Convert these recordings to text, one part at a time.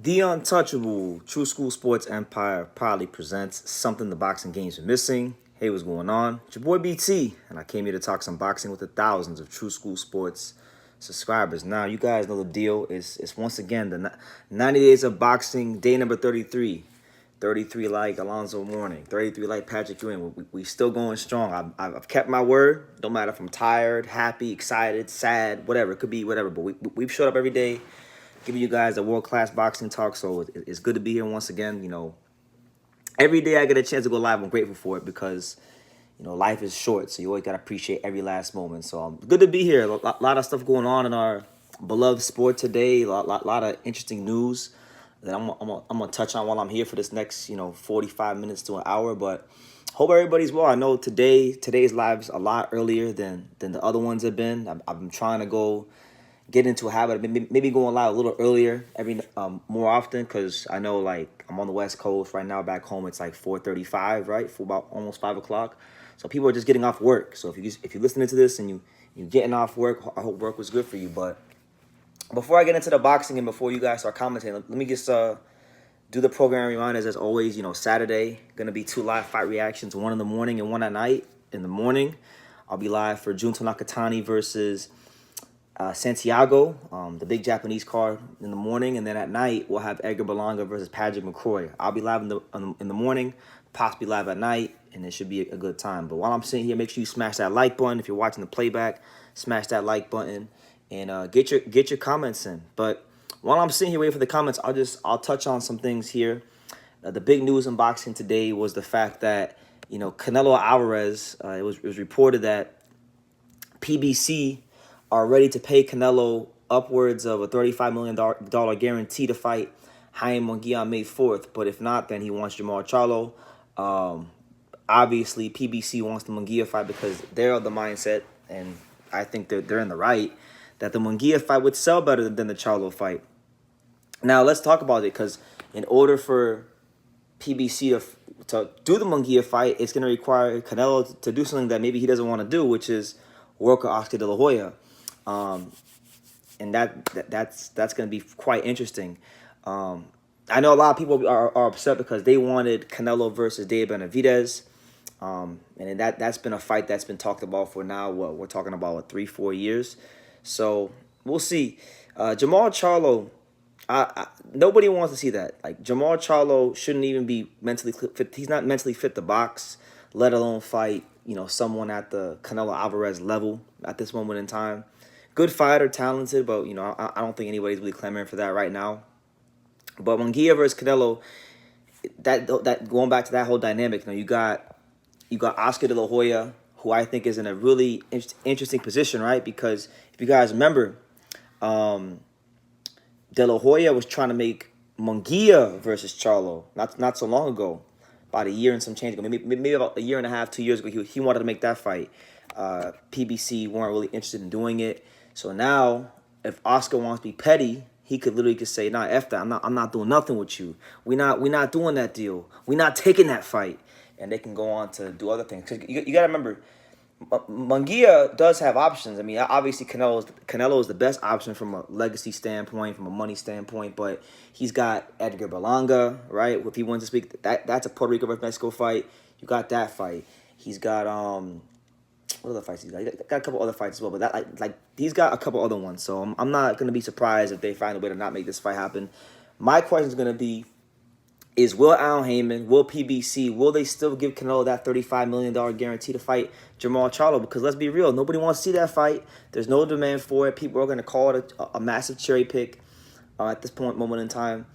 The Untouchable True School Sports Empire proudly presents something the boxing games are missing. Hey, what's going on? It's your boy BT, and I came here to talk some boxing with the thousands of True School Sports subscribers. Now, you guys know the deal. It's once again the 90 Days of Boxing, day number 33. 33 like Alonzo Mourning, 33 like Patrick Ewing. We still going strong. I've kept my word. Don't matter if I'm tired, happy, excited, sad, whatever. It could be whatever. But we've showed up every day giving you guys a world-class boxing talk. So it's good to be here once again. Every day I get a chance to go live, I'm grateful for it because, life is short. So you always got to appreciate every last moment. So good to be here. A lot of stuff going on in our beloved sport today. Lot of interesting news that I'm going to touch on while I'm here for this next, 45 minutes to an hour. But hope everybody's well. I know today's live's a lot earlier than the other ones have been. I've been trying to get into a habit of maybe going live a little earlier every more often, because I know like I'm on the West Coast right now. Back home it's like 4:35, right, for about almost 5 o'clock. So people are just getting off work. So if you're listening to this and you're getting off work, I hope work was good for you. But before I get into the boxing and before you guys start commenting, let me just do the program reminders as always. Saturday gonna be 2 live fight reactions, one in the morning and one at night. In the morning, I'll be live for Junto Nakatani versus Santiago, the big Japanese card in the morning, and then at night we'll have Edgar Berlanga versus Patrick McCrory. I'll be live in the morning, possibly live at night, and it should be a good time. But while I'm sitting here, make sure you smash that like button. If you're watching the playback, smash that like button and get your comments in. But while I'm sitting here waiting for the comments, I'll touch on some things here. The big news in boxing today was the fact that Canelo Alvarez. It was reported that PBC are ready to pay Canelo upwards of a $35 million guarantee to fight Jaime Munguia on May 4th. But if not, then he wants Jamal Charlo. Obviously, PBC wants the Munguia fight because they're of the mindset, and I think they're in the right, that the Munguia fight would sell better than the Charlo fight. Now, let's talk about it, because in order for PBC to do the Munguia fight, it's going to require Canelo to do something that maybe he doesn't want to do, which is work with Oscar De La Hoya. And that's going to be quite interesting. I know a lot of people are upset because they wanted Canelo versus Dave Benavidez. And that's been a fight that's been talked about for now, we're talking about 3-4 years. So we'll see. Jamal Charlo, nobody wants to see that. Like, Jamal Charlo shouldn't even be mentally fit. He's not mentally fit to box, let alone fight, someone at the Canelo Alvarez level at this moment in time. Good fighter, talented, but I don't think anybody's really clamoring for that right now. But Munguia versus Canelo, that going back to that whole dynamic, you got Oscar De La Hoya, who I think is in a really interesting position, right? Because if you guys remember, De La Hoya was trying to make Munguia versus Charlo not so long ago, about a year and some change ago, maybe about a year and a half, 2 years ago. He wanted to make that fight. PBC weren't really interested in doing it. So now, if Oscar wants to be petty, he could literally say, "Nah, F that. I'm not doing nothing with you. We not doing that deal. We not taking that fight." And they can go on to do other things. Because you got to remember, Munguia does have options. I mean, obviously Canelo is the best option from a legacy standpoint, from a money standpoint. But he's got Edgar Berlanga, right? If he wants to speak, that's a Puerto Rico versus Mexico fight. You got that fight. He's got what other fights he's got? He got a couple other fights as well, but that he's got a couple other ones. So I'm not gonna be surprised if they find a way to not make this fight happen. My question is gonna be: is will Al Heyman, will PBC, will they still give Canelo that $35 million guarantee to fight Jamal Charlo? Because let's be real, nobody wants to see that fight. There's no demand for it. People are gonna call it a massive cherry pick at this moment in time.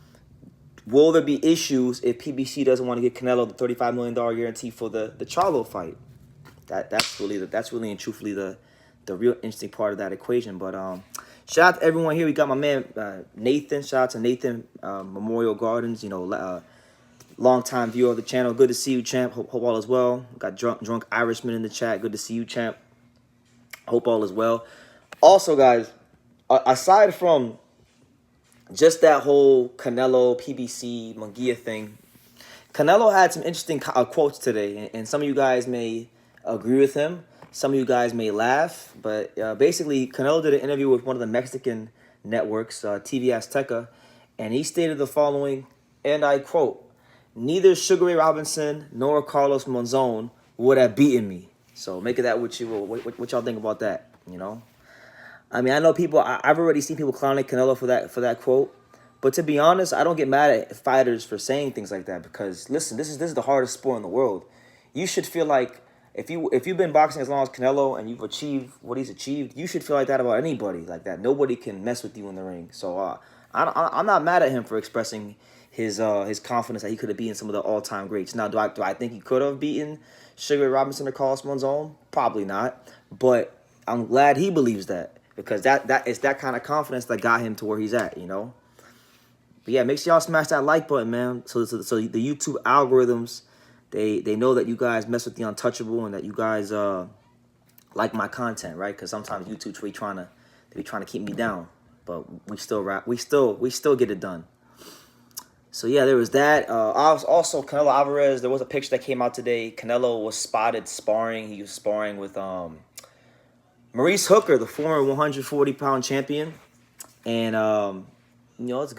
Will there be issues if PBC doesn't want to give Canelo the $35 million guarantee for the Charlo fight? That's really and truthfully the real interesting part of that equation. But shout out to everyone here. We got my man Nathan. Shout out to Nathan, Memorial Gardens. Long-time viewer of the channel. Good to see you, champ. Hope all is well. Got drunk Irishman in the chat. Good to see you, champ. Hope all is well. Also, guys, aside from just that whole Canelo, PBC, Munguia thing, Canelo had some interesting quotes today, and some of you guys may agree with him. Some of you guys may laugh, but basically, Canelo did an interview with one of the Mexican networks, TV Azteca, and he stated the following, and I quote, "Neither Sugar Ray Robinson nor Carlos Monzon would have beaten me." So make of that what you will. What y'all think about that? You know, I mean, I know people. I've already seen people clowning Canelo for that quote. But to be honest, I don't get mad at fighters for saying things like that because listen, this is the hardest sport in the world. You should feel like if you've been boxing as long as Canelo and you've achieved what he's achieved, you should feel like that about anybody like that. Nobody can mess with you in the ring. So I'm not mad at him for expressing his confidence that he could have beaten some of the all time greats. Now, do I think he could have beaten Sugar Ray Robinson or Carlos Monzon? Probably not. But I'm glad he believes that because that is that kind of confidence that got him to where he's at. You know. But yeah, make sure y'all smash that like button, man. So the YouTube algorithms, they know that you guys mess with the untouchable and that you guys like my content, right? Because sometimes YouTube be trying to keep me down, but we still rap. We still get it done. So yeah, there was that. Also Canelo Alvarez. There was a picture that came out today. Canelo was spotted sparring. He was sparring with Maurice Hooker, the former 140-pound champion, and it's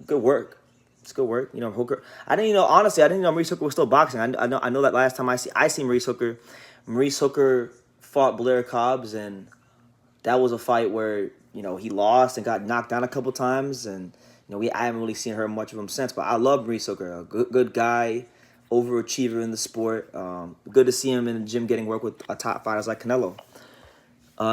good work. It's good work. You know, Hooker. Honestly, I didn't know Maurice Hooker was still boxing. I know that last time I seen Maurice Hooker. Maurice Hooker fought Blair Cobbs, and that was a fight where he lost and got knocked down a couple times, and I haven't really seen her much of him since. But I love Maurice Hooker, a good guy, overachiever in the sport. Good to see him in the gym getting work with top fighters like Canelo.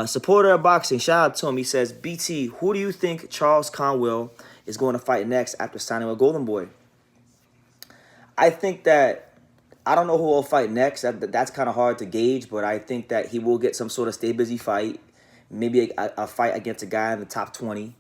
Supporter of boxing, shout out to him. He says, BT, who do you think Charles Conwell is going to fight next after signing with Golden Boy? I think that I don't know who will fight next. That's kind of hard to gauge, but I think that he will get some sort of stay busy fight, maybe a fight against a guy in the top 20.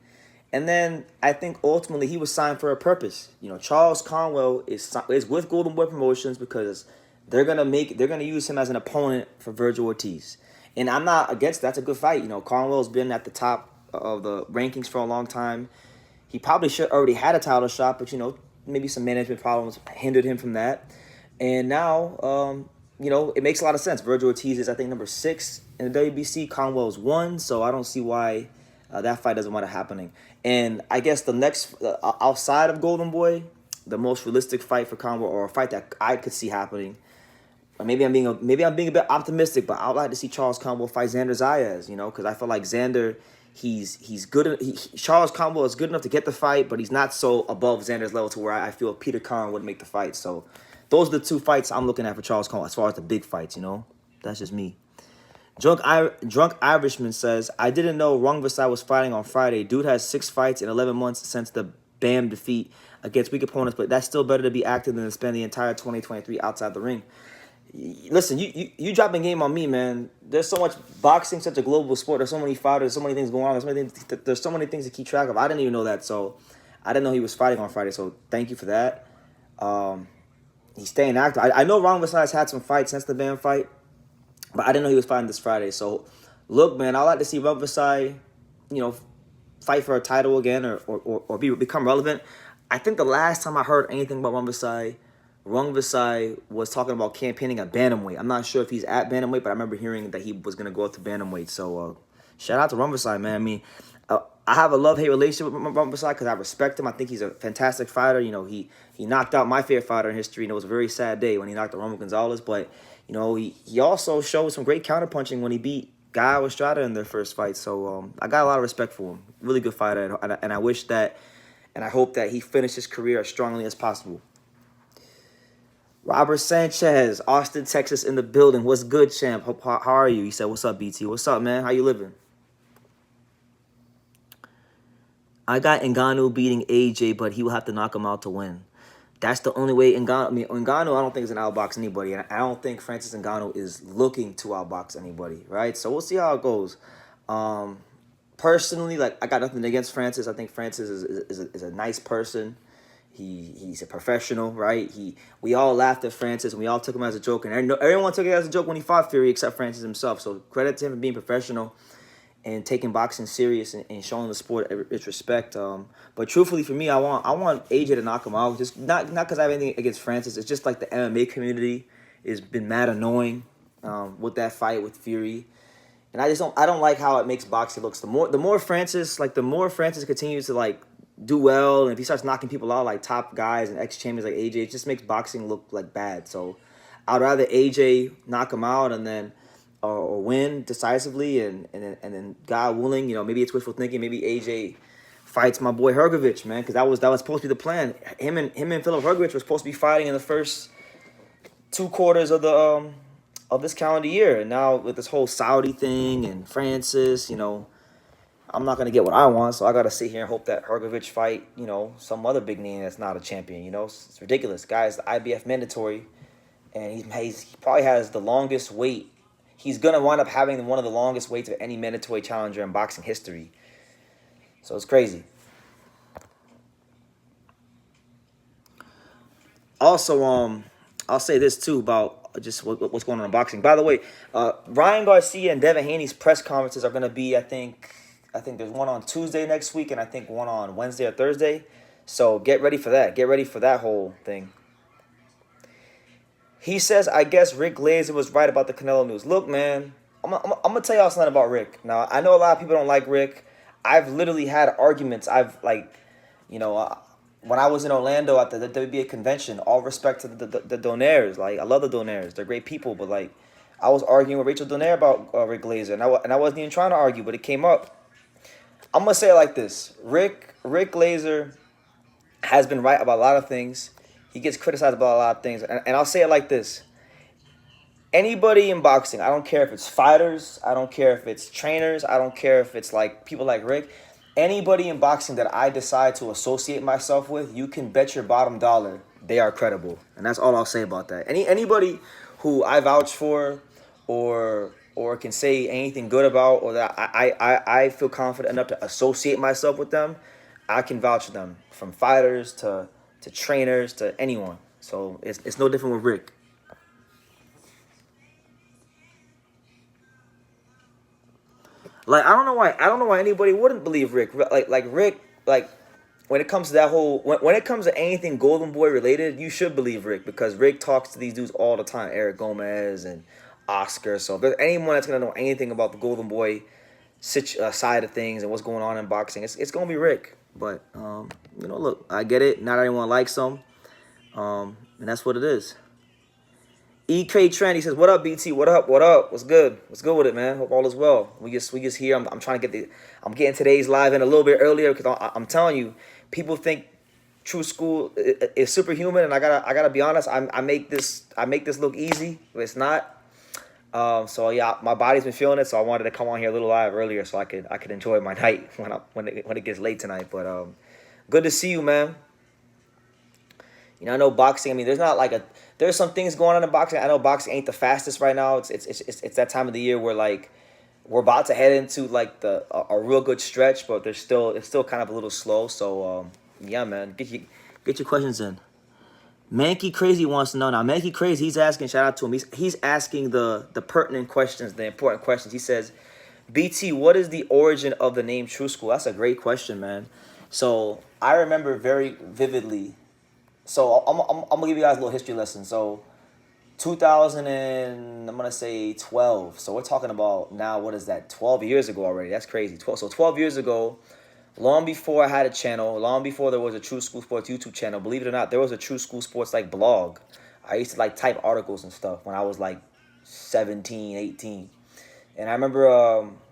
And then I think ultimately he was signed for a purpose. Charles Conwell is with Golden Boy Promotions because they're gonna use him as an opponent for Virgil Ortiz. And I'm not against that. That's a good fight. Conwell's been at the top of the rankings for a long time. He probably should already had a title shot, but maybe some management problems hindered him from that. And now, it makes a lot of sense. Virgil Ortiz is, I think, number 6 in the WBC. Conwell's 1, so I don't see why that fight doesn't wind up happening. And I guess the next, outside of Golden Boy, the most realistic fight for Conwell, or a fight that I could see happening. Maybe I'm being a bit optimistic, but I'd like to see Charles Conwell fight Xander Zayas, because I feel like Xander, he's good. Charles Conwell is good enough to get the fight, but he's not so above Xander's level to where I feel Peter Khan would make the fight. So those are the 2 fights I'm looking at for Charles Conwell as far as the big fights. That's just me. Drunk Irishman says, I didn't know Rung Visai was fighting on Friday. Dude has 6 fights in 11 months since the BAM defeat against weak opponents, but that's still better to be active than to spend the entire 2023 outside the ring. Listen, you dropping game on me, man. There's so much boxing, such a global sport. There's so many fighters, so many things going on. There's so many things to keep track of. I didn't even know that, so I didn't know he was fighting on Friday. So thank you for that. He's staying active. I know Ron Visai has had some fights since the BAM fight, but I didn't know he was fighting this Friday. So look, man, I like to see Ron Visai, fight for a title again or become relevant. I think the last time I heard anything about Ron Visai was talking about campaigning at bantamweight. I'm not sure if he's at bantamweight, but I remember hearing that he was going to go up to bantamweight. So shout out to Ron Visai, man. I mean, I have a love-hate relationship with Ron Visai because I respect him. I think he's a fantastic fighter. He knocked out my favorite fighter in history, and it was a very sad day when he knocked out Roman Gonzalez. But, he also showed some great counterpunching when he beat Gaio Estrada in their first fight. So I got a lot of respect for him. Really good fighter, and I wish that, and I hope that he finished his career as strongly as possible. Robert Sanchez, Austin, Texas in the building. What's good, champ? How are you? He said, what's up, BT? What's up, man? How you living? I got Ngannou beating AJ, but he will have to knock him out to win. That's the only way. Ngannou, I don't think is an outbox anybody. And I don't think Francis Ngannou is looking to outbox anybody, right? So we'll see how it goes. Personally, I got nothing against Francis. I think Francis is a nice person. He's a professional, right? We all laughed at Francis and we all took him as a joke, and everyone took it as a joke when he fought Fury except Francis himself. So credit to him for being professional and taking boxing serious and showing the sport its respect. But truthfully, for me, I want AJ to knock him out. Just not because I have anything against Francis. It's just like the MMA community has been mad annoying with that fight with Fury. And I don't like how it makes boxing looks. The more Francis continues to do well, and if he starts knocking people out like top guys and ex-champions like AJ, it just makes boxing look like bad. So I'd rather AJ knock him out and then or win decisively, and then God willing, maybe it's wishful thinking. Maybe AJ fights my boy Hrgovic, man, because that was supposed to be the plan. Him and Filip Hrgovic were supposed to be fighting in the first 2 quarters of the of this calendar year, and now with this whole Saudi thing and Francis, I'm not gonna get what I want, so I gotta sit here and hope that Hrgovic fight, some other big name that's not a champion. It's ridiculous. Guy's the IBF mandatory, and he probably has the longest weight. He's gonna wind up having one of the longest weights of any mandatory challenger in boxing history. So it's crazy. Also, I'll say this too about just what's going on in boxing. By the way, Ryan Garcia and Devin Haney's press conferences are gonna be, I think there's one on Tuesday next week, and I think one on Wednesday or Thursday. So get ready for that. Get ready for that whole thing. He says, I guess Rick Glazer was right about the Canelo news. Look, man, I'm going to tell y'all something about Rick. Now, I know a lot of people don't like Rick. I've literally had arguments. When I was in Orlando at the WBA convention, all respect to the Donaires. Like, I love the Donaires. They're great people. But, I was arguing with Rachel Donaire about Rick Glazer. And I wasn't even trying to argue, but it came up. I'm going to say it like this. Rick Glazer has been right about a lot of things. He gets criticized about a lot of things. And I'll say it like this. Anybody in boxing, I don't care if it's fighters, I don't care if it's trainers, I don't care if it's people like Rick. Anybody in boxing that I decide to associate myself with, you can bet your bottom dollar they are credible. And that's all I'll say about that. Anybody who I vouch for or can say anything good about, or that I feel confident enough to associate myself with them, I can vouch for them. From fighters to trainers to anyone. So it's no different with Rick. I don't know why anybody wouldn't believe Rick. Rick, when it comes to that whole when it comes to anything Golden Boy related, you should believe Rick, because Rick talks to these dudes all the time, Eric Gomez and Oscar. So if there's anyone that's gonna know anything about the Golden Boy side of things and what's going on in boxing, it's gonna be Rick. But look, I get it. Not everyone likes him, and that's what it is. E.K. Trent, he says, "What up, BT? What up? What up? What's good? What's good with it, man? Hope all is well. We just here. I'm trying to I'm getting today's live in a little bit earlier because I'm telling you, people think True School is superhuman, and I gotta be honest. I make this look easy, but it's not. So yeah, my body's been feeling it, so I wanted to come on here a little live earlier so I could enjoy my night when it gets late tonight. But good to see you, man. I know boxing. I mean, there's some things going on in boxing. I know boxing ain't the fastest right now. It's that time of the year where we're about to head into a real good stretch, but it's still kind of a little slow. So yeah, man, get your questions in. Mankey Crazy wants to know now. Mankey Crazy, he's asking. Shout out to him. He's asking the pertinent questions, the important questions. He says, BT, what is the origin of the name True School? That's a great question, man. So I remember very vividly. So I'm gonna give you guys a little history lesson. So 2000 and I'm gonna say 12. So we're talking about now, what is that? 12 years ago already. That's crazy. 12 years ago, long before I had a channel, long before there was a True School Sports YouTube channel, believe it or not, there was a True School Sports blog. I used to type articles and stuff when I was 17, 18. And I remember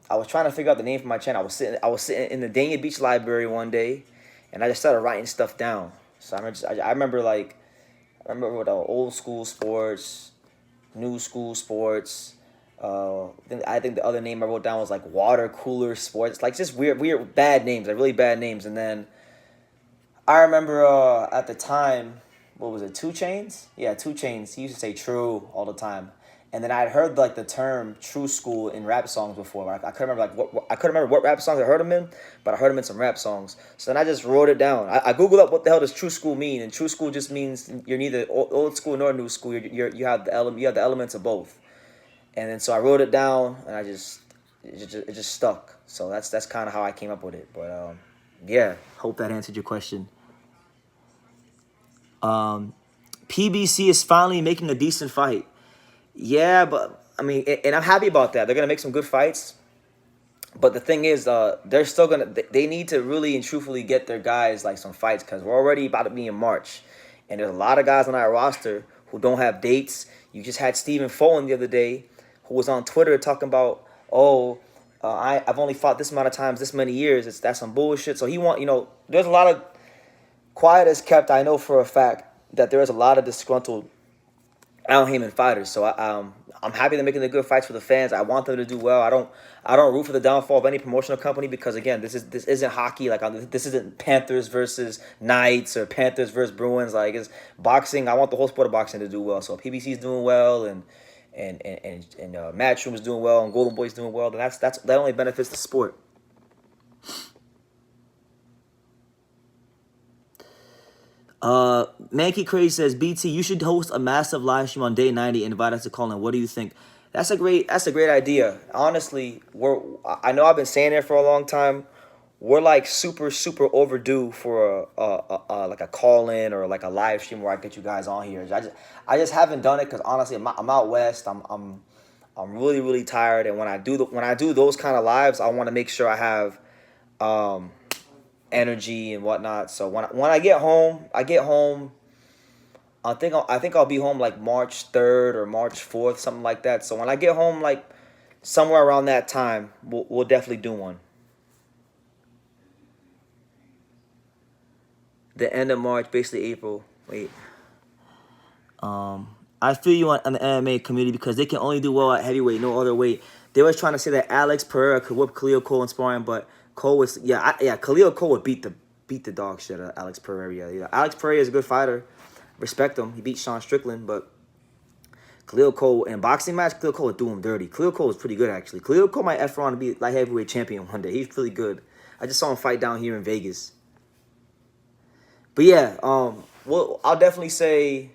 I was trying to figure out the name for my channel. I was sitting in the Dania Beach Library one day, and I just started writing stuff down. So I remember with old school sports, new school sports. I think the other name I wrote down was water cooler sports. Just weird bad names, really bad names. And then I remember at the time, what was it, 2 Chainz? Yeah, 2 Chainz. He used to say true all the time. And then I had heard the term True School in rap songs before. I couldn't remember I couldn't remember what rap songs I heard him in, but I heard him in some rap songs. So then I just wrote it down. I googled up what the hell does True School mean, and True School just means you're neither old school nor new school. You have the elements of both. And then so I wrote it down, and it just stuck. So that's kind of how I came up with it. But yeah, hope that answered your question. PBC is finally making a decent fight. Yeah, but I mean, and I'm happy about that. They're gonna make some good fights. But the thing is, they're still gonna. They need to really and truthfully get their guys like some fights because we're already about to be in March, and there's a lot of guys on our roster who don't have dates. You just had Stephen Fulton the other day, who was on Twitter talking about, oh, I've only fought this amount of times, this many years. That's some bullshit. So he want, there's a lot of quiet as kept. I know for a fact that there is a lot of disgruntled Al Heyman fighters. So I'm happy they're making the good fights for the fans. I want them to do well. I don't root for the downfall of any promotional company because again, this isn't hockey. Like this isn't Panthers versus Knights or Panthers versus Bruins. Like it's boxing. I want the whole sport of boxing to do well. So PBC's doing well and Matchroom is doing well and Golden Boy's doing well. Then that only benefits the sport. Mankey Crazy says, BT, you should host a massive live stream on day 90 and invite us to call in. What do you think? That's a great idea. Honestly, I know I've been saying it for a long time. We're like super overdue for like a call in or like a live stream where I get you guys on here. I just haven't done it because honestly I'm out west. I'm really tired, and when I do those kind of lives, I want to make sure I have energy and whatnot. So when I get home, I think I'll be home like March 3rd or March 4th, something like that. So when I get home, like somewhere around that time, we'll definitely do one. The end of March, basically April. Wait. I feel you on the MMA community because they can only do well at heavyweight, no other weight. They was trying to say that Alex Pereira could whip Khalil Cole in sparring, but Cole was Khalil Cole would beat the dog shit out of Alex Pereira. Yeah, Alex Pereira is a good fighter. Respect him. He beat Sean Strickland, but Khalil Cole in boxing match, Khalil Cole would do him dirty. Khalil Cole is pretty good actually. Khalil Cole might effort on to be light heavyweight champion one day. He's really good. I just saw him fight down here in Vegas. But yeah, well, I'll definitely say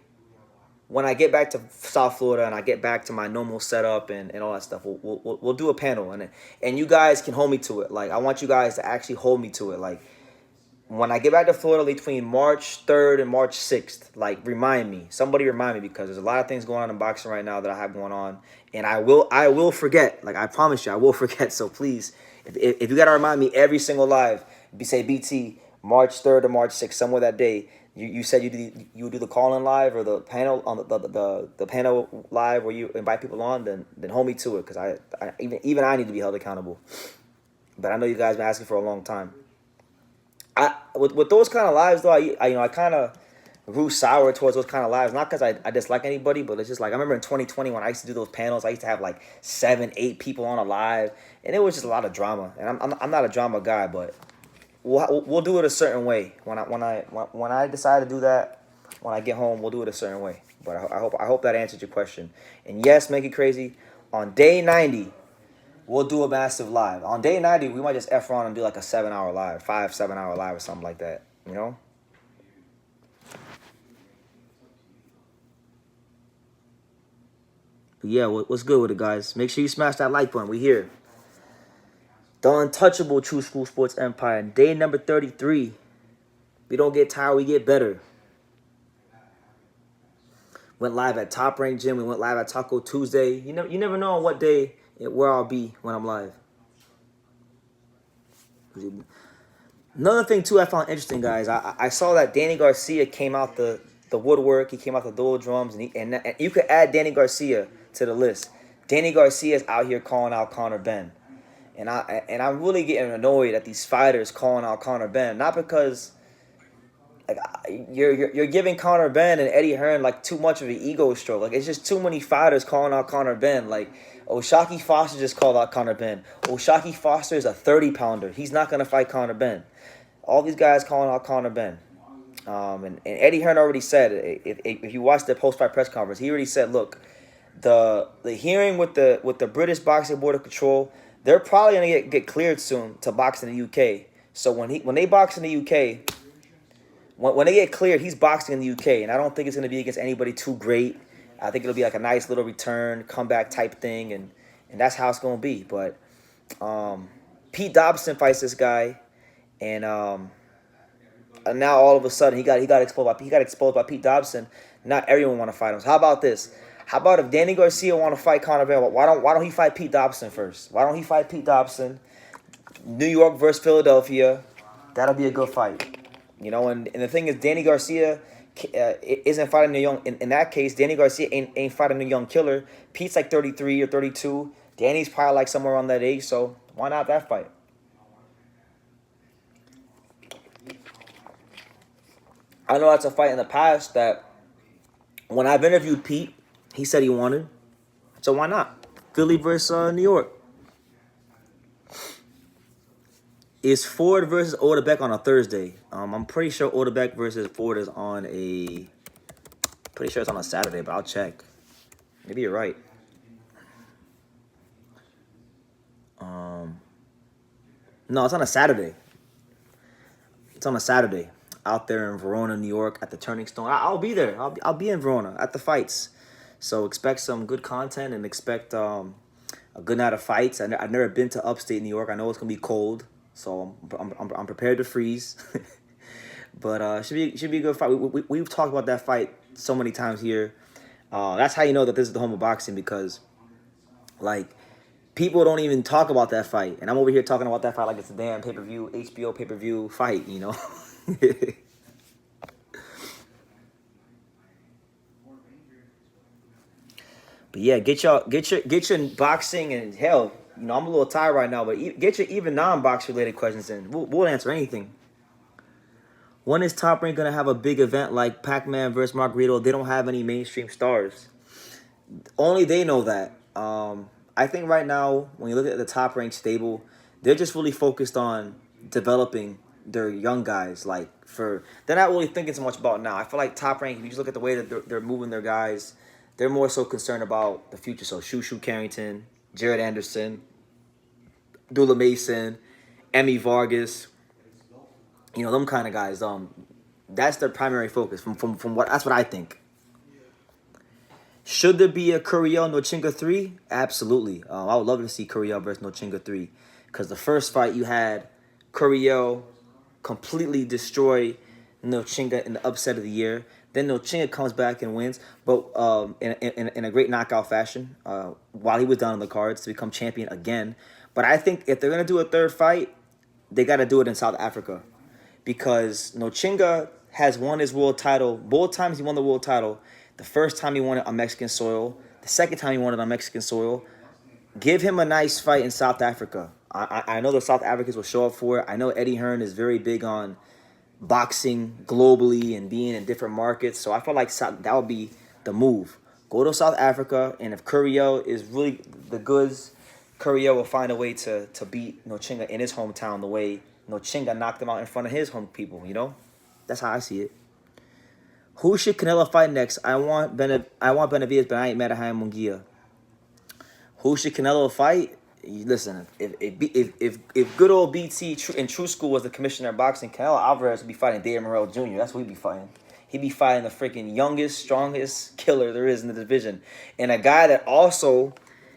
when I get back to South Florida and I get back to my normal setup and all that stuff, we'll do a panel and you guys can hold me to it. Like I want you guys to actually hold me to it. Like when I get back to Florida between March 3rd and March 6th, like somebody remind me because there's a lot of things going on in boxing right now that I have going on, and I will forget. Like I promise you, I will forget. So please, if you gotta remind me every single live, say BT March 3rd or March 6th, somewhere that day. You said you do the call-in live or the panel on the panel live where you invite people on, then hold me to it because I even I need to be held accountable. But I know you guys been asking for a long time. With those kind of lives though, I kind of grew sour towards those kind of lives. Not because I dislike anybody, but it's just like I remember in 2020 when I used to do those panels, I used to have like 7-8 people on a live, and it was just a lot of drama. And I'm not a drama guy, but. We'll do it a certain way. When I decide to do that, when I get home, we'll do it a certain way. But I hope that answered your question. And yes, make it crazy. On day 90, we'll do a massive live. On day 90, we might just F on and do like a 7-hour live, 7-hour live or something like that. You know? But yeah, what's good with it, guys? Make sure you smash that like button. We here. The untouchable True School Sports Empire. Day number 33. We don't get tired, we get better. Went live at Top Rank Gym. We went live at Taco Tuesday. You never know on what day where I'll be when I'm live. Another thing too I found interesting, guys. I saw that Danny Garcia came out the woodwork. He came out the dual drums, and you could add Danny Garcia to the list. Danny Garcia is out here calling out Conor Benn. And I'm really getting annoyed at these fighters calling out Conor Benn, not because like you're giving Conor Benn and Eddie Hearn like too much of an ego stroke. Like it's just too many fighters calling out Conor Benn. Like O'Shaquie Foster just called out Conor Benn. O'Shaquie Foster is a 30-pounder. He's not gonna fight Conor Benn. All these guys calling out Conor Benn. And Eddie Hearn already said if you watch the post-fight press conference, he already said, look, the hearing with the British Boxing Board of Control. They're probably gonna get cleared soon to box in the UK. So when they box in the UK, when they get cleared, he's boxing in the UK, and I don't think it's gonna be against anybody too great. I think it'll be like a nice little return, comeback type thing, and that's how it's gonna be. But Pete Dobson fights this guy, and now all of a sudden he got exposed by Pete Dobson. Not everyone want to fight him. So how about this? How about if Danny Garcia want to fight Conor Benn? Why don't he fight Pete Dobson first? Why don't he fight Pete Dobson? New York versus Philadelphia. That'll be a good fight. You know, and the thing is, Danny Garcia isn't fighting a young. In that case, Danny Garcia ain't fighting a young killer. Pete's like 33 or 32. Danny's probably like somewhere around that age. So why not that fight? I know that's a fight in the past that when I've interviewed Pete, he said he wanted. So why not? Philly versus New York. Is Ford versus Odebek on a Thursday? I'm pretty sure Odebek versus Ford is on a. Pretty sure it's on a Saturday, but I'll check. Maybe you're right. No, it's on a Saturday. It's on a Saturday out there in Verona, New York, at the Turning Stone. I'll be there. I'll be in Verona at the fights. So expect some good content and expect a good night of fights. I've never been to upstate New York. I know it's gonna be cold, so I'm prepared to freeze. But should be a good fight. We've talked about that fight so many times here. That's how you know that this is the home of boxing, because like people don't even talk about that fight, and I'm over here talking about that fight like it's a damn pay-per-view HBO pay-per-view fight, you know. But yeah, get your boxing, and hell, you know, I'm a little tired right now, but get your even non-box related questions in. We'll answer anything. When is Top Rank gonna have a big event like Pac-Man versus Margarito? They don't have any mainstream stars. Only they know that. I think right now, when you look at the Top Rank stable, they're just really focused on developing their young guys. They're not really thinking so much about now. I feel like Top Rank, if you just look at the way that they're moving their guys, they're more so concerned about the future. So Shushu Carrington, Jared Anderson, Dula Mason, Emmy Vargas, you know, them kind of guys. That's their primary focus. From what that's what I think. Should there be a Curiel Nochinga 3? Absolutely. I would love to see Curiel versus Nochinga 3. Because the first fight you had Curiel completely destroy Nochinga in the upset of the year. Then Nochinga comes back and wins, but in a great knockout fashion while he was down on the cards to become champion again. But I think if they're going to do a third fight, they got to do it in South Africa. Because Nochinga has won his world title. Both times he won the world title. The first time he won it on Mexican soil. The second time he won it on Mexican soil. Give him a nice fight in South Africa. I know the South Africans will show up for it. I know Eddie Hearn is very big on boxing globally and being in different markets. So I feel like that would be the move. Go to South Africa, and if Curiel is really the goods, Curiel will find a way to beat Nochinga in his hometown the way Nochinga knocked him out in front of his home people, you know? That's how I see it. Who should Canelo fight next? I want Benavidez, but I ain't mad at Jaime Munguia. Who should Canelo fight? Listen, if good old BT in True School was the commissioner of boxing, Canelo Alvarez would be fighting Dave Morrell Jr. That's what he'd be fighting. He'd be fighting the freaking youngest, strongest killer there is in the division. And a guy that also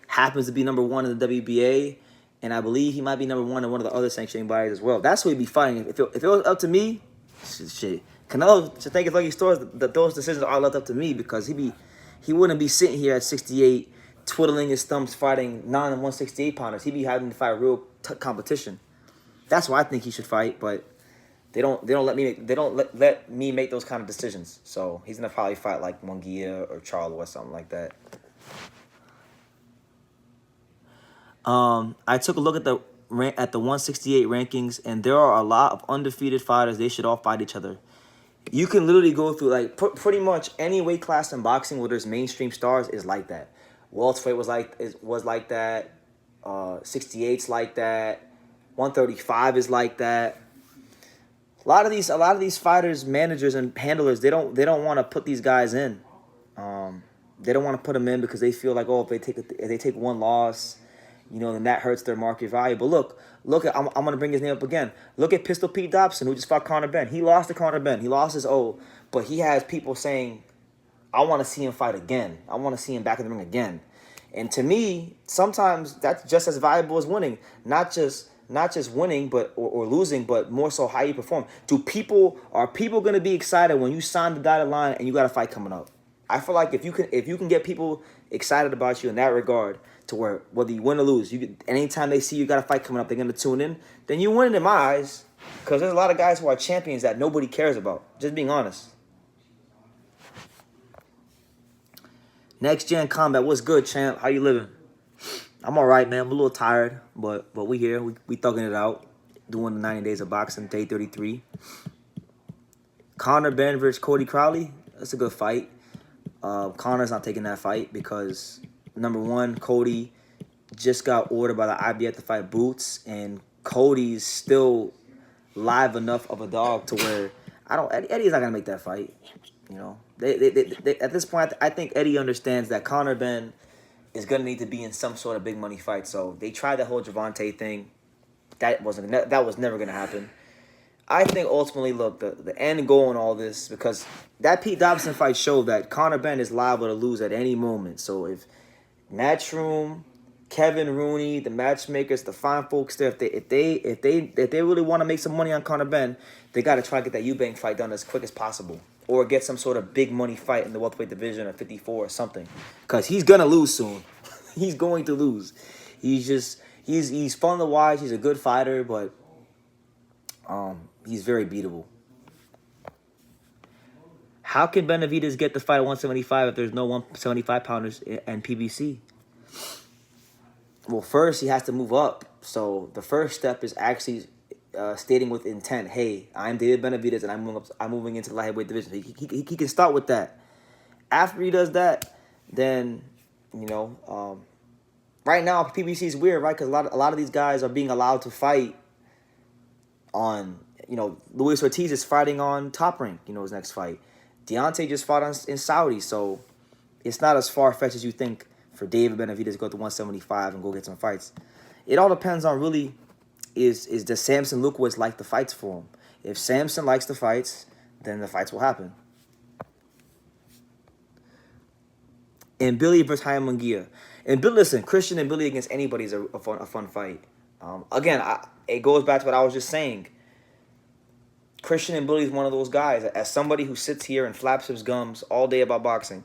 happens to be number one in the WBA, and I believe he might be number one in one of the other sanctioning bodies as well. That's what he'd be fighting. If it was up to me, shit. Canelo should thank his lucky stars that those decisions are left up to me, because he wouldn't be sitting here at 68 twiddling his thumbs fighting non-168 pounders. He'd be having to fight real competition. That's why I think he should fight, but they don't let me make those kind of decisions. So he's gonna probably fight like Munguia or Charlo or something like that. I took a look at the 168 rankings, and there are a lot of undefeated fighters. They should all fight each other. You can literally go through like pretty much any weight class in boxing where there's mainstream stars is like that. Welterweight was like that. 68's like that. 135 is like that. A lot of these fighters, managers, and handlers, they don't want to put these guys in. They don't want to put them in because they feel like, oh, if they take one loss, you know, then that hurts their market value. But look at I'm gonna bring his name up again. Look at Pistol Pete Dobson, who just fought Conor Benn. He lost to Conor Benn. He lost his but he has people saying, I want to see him fight again. I want to see him back in the ring again. And to me, sometimes that's just as valuable as winning. Not just winning, but or losing, but more so how you perform. Are people gonna be excited when you sign the dotted line and you got a fight coming up? I feel like if you can get people excited about you in that regard, to where whether you win or lose, anytime they see you got a fight coming up, they're gonna tune in. Then you win in my eyes, because there's a lot of guys who are champions that nobody cares about. Just being honest. Next Gen Combat, what's good, champ? How you living? I'm all right, man. I'm a little tired, but we here. We thugging it out, doing the 90 days of boxing, day 33. Conor Benn versus Cody Crowley. That's a good fight. Conor's not taking that fight because, number one, Cody just got ordered by the IBF to fight Boots, and Cody's still live enough of a dog to where Eddie's not gonna make that fight. You know, they at this point, I think Eddie understands that Conor Benn is gonna need to be in some sort of big money fight. So they tried the whole Gervonta thing. That was never gonna happen. I think ultimately, look, the end goal in all this, because that Pete Davidson fight showed that Conor Benn is liable to lose at any moment. So if Matchroom, Kevin Rooney, the matchmakers, the fine folks there, if they really want to make some money on Conor Benn, they got to try to get that Eubank fight done as quick as possible, or get some sort of big money fight in the welterweight division at 54 or something, because he's gonna lose soon. He's going to lose. He's fun to watch. He's a good fighter, but he's very beatable. How can Benavidez get the fight at 175 if there's no 175 pounders and PBC? Well, first he has to move up. So the first step is actually stating with intent, hey, I'm David Benavidez and I'm moving into the light heavyweight division. He can start with that. After he does that, then, you know, right now PBC is weird, right? Because a lot of these guys are being allowed to fight on, you know, Luis Ortiz is fighting on Top Rank, you know, his next fight. Deontay just fought in Saudi, so it's not as far-fetched as you think for David Benavidez to go to 175 and go get some fights. It all depends on really does Samson Lukowitz like the fights for him? If Samson likes the fights, then the fights will happen. And Billy versus Jaime Munguia. And Billy, listen, Christian and Billy against anybody is a fun fight. Again, it goes back to what I was just saying. Christian and Billy is one of those guys. As somebody who sits here and flaps his gums all day about boxing,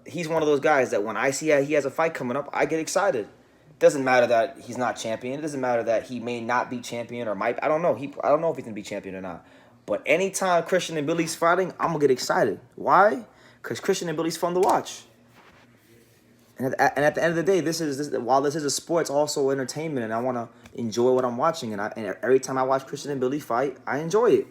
he's one of those guys that when I see he has a fight coming up, I get excited. It doesn't matter that he's not champion. It doesn't matter that he may not be champion or might. I don't know. I don't know if he's gonna be champion or not. But anytime Christian and Billy's fighting, I'm gonna get excited. Why? Because Christian and Billy's fun to watch. And at the end of the day, while this is a sport, it's also entertainment, and I want to enjoy what I'm watching. And every time I watch Christian and Billy fight, I enjoy it.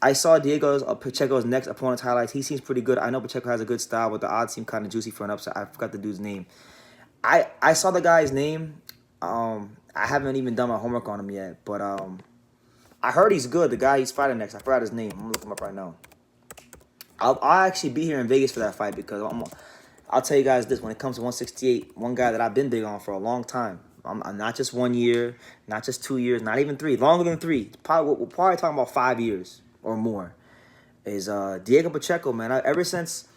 I saw Diego Pacheco's next opponent's highlights. He seems pretty good. I know Pacheco has a good style, but the odds seem kind of juicy for an upset. I forgot the dude's name. I saw the guy's name. I haven't even done my homework on him yet, but I heard he's good. The guy he's fighting next, I forgot his name. I'm gonna look him up right now. I'll actually be here in Vegas for that fight, because I'll tell you guys this. When it comes to 168, one guy that I've been big on for a long time, I'm not just 1 year, not just 2 years, not even 3, longer than 3. We're probably talking about 5 years or more, is Diego Pacheco, man. Ever since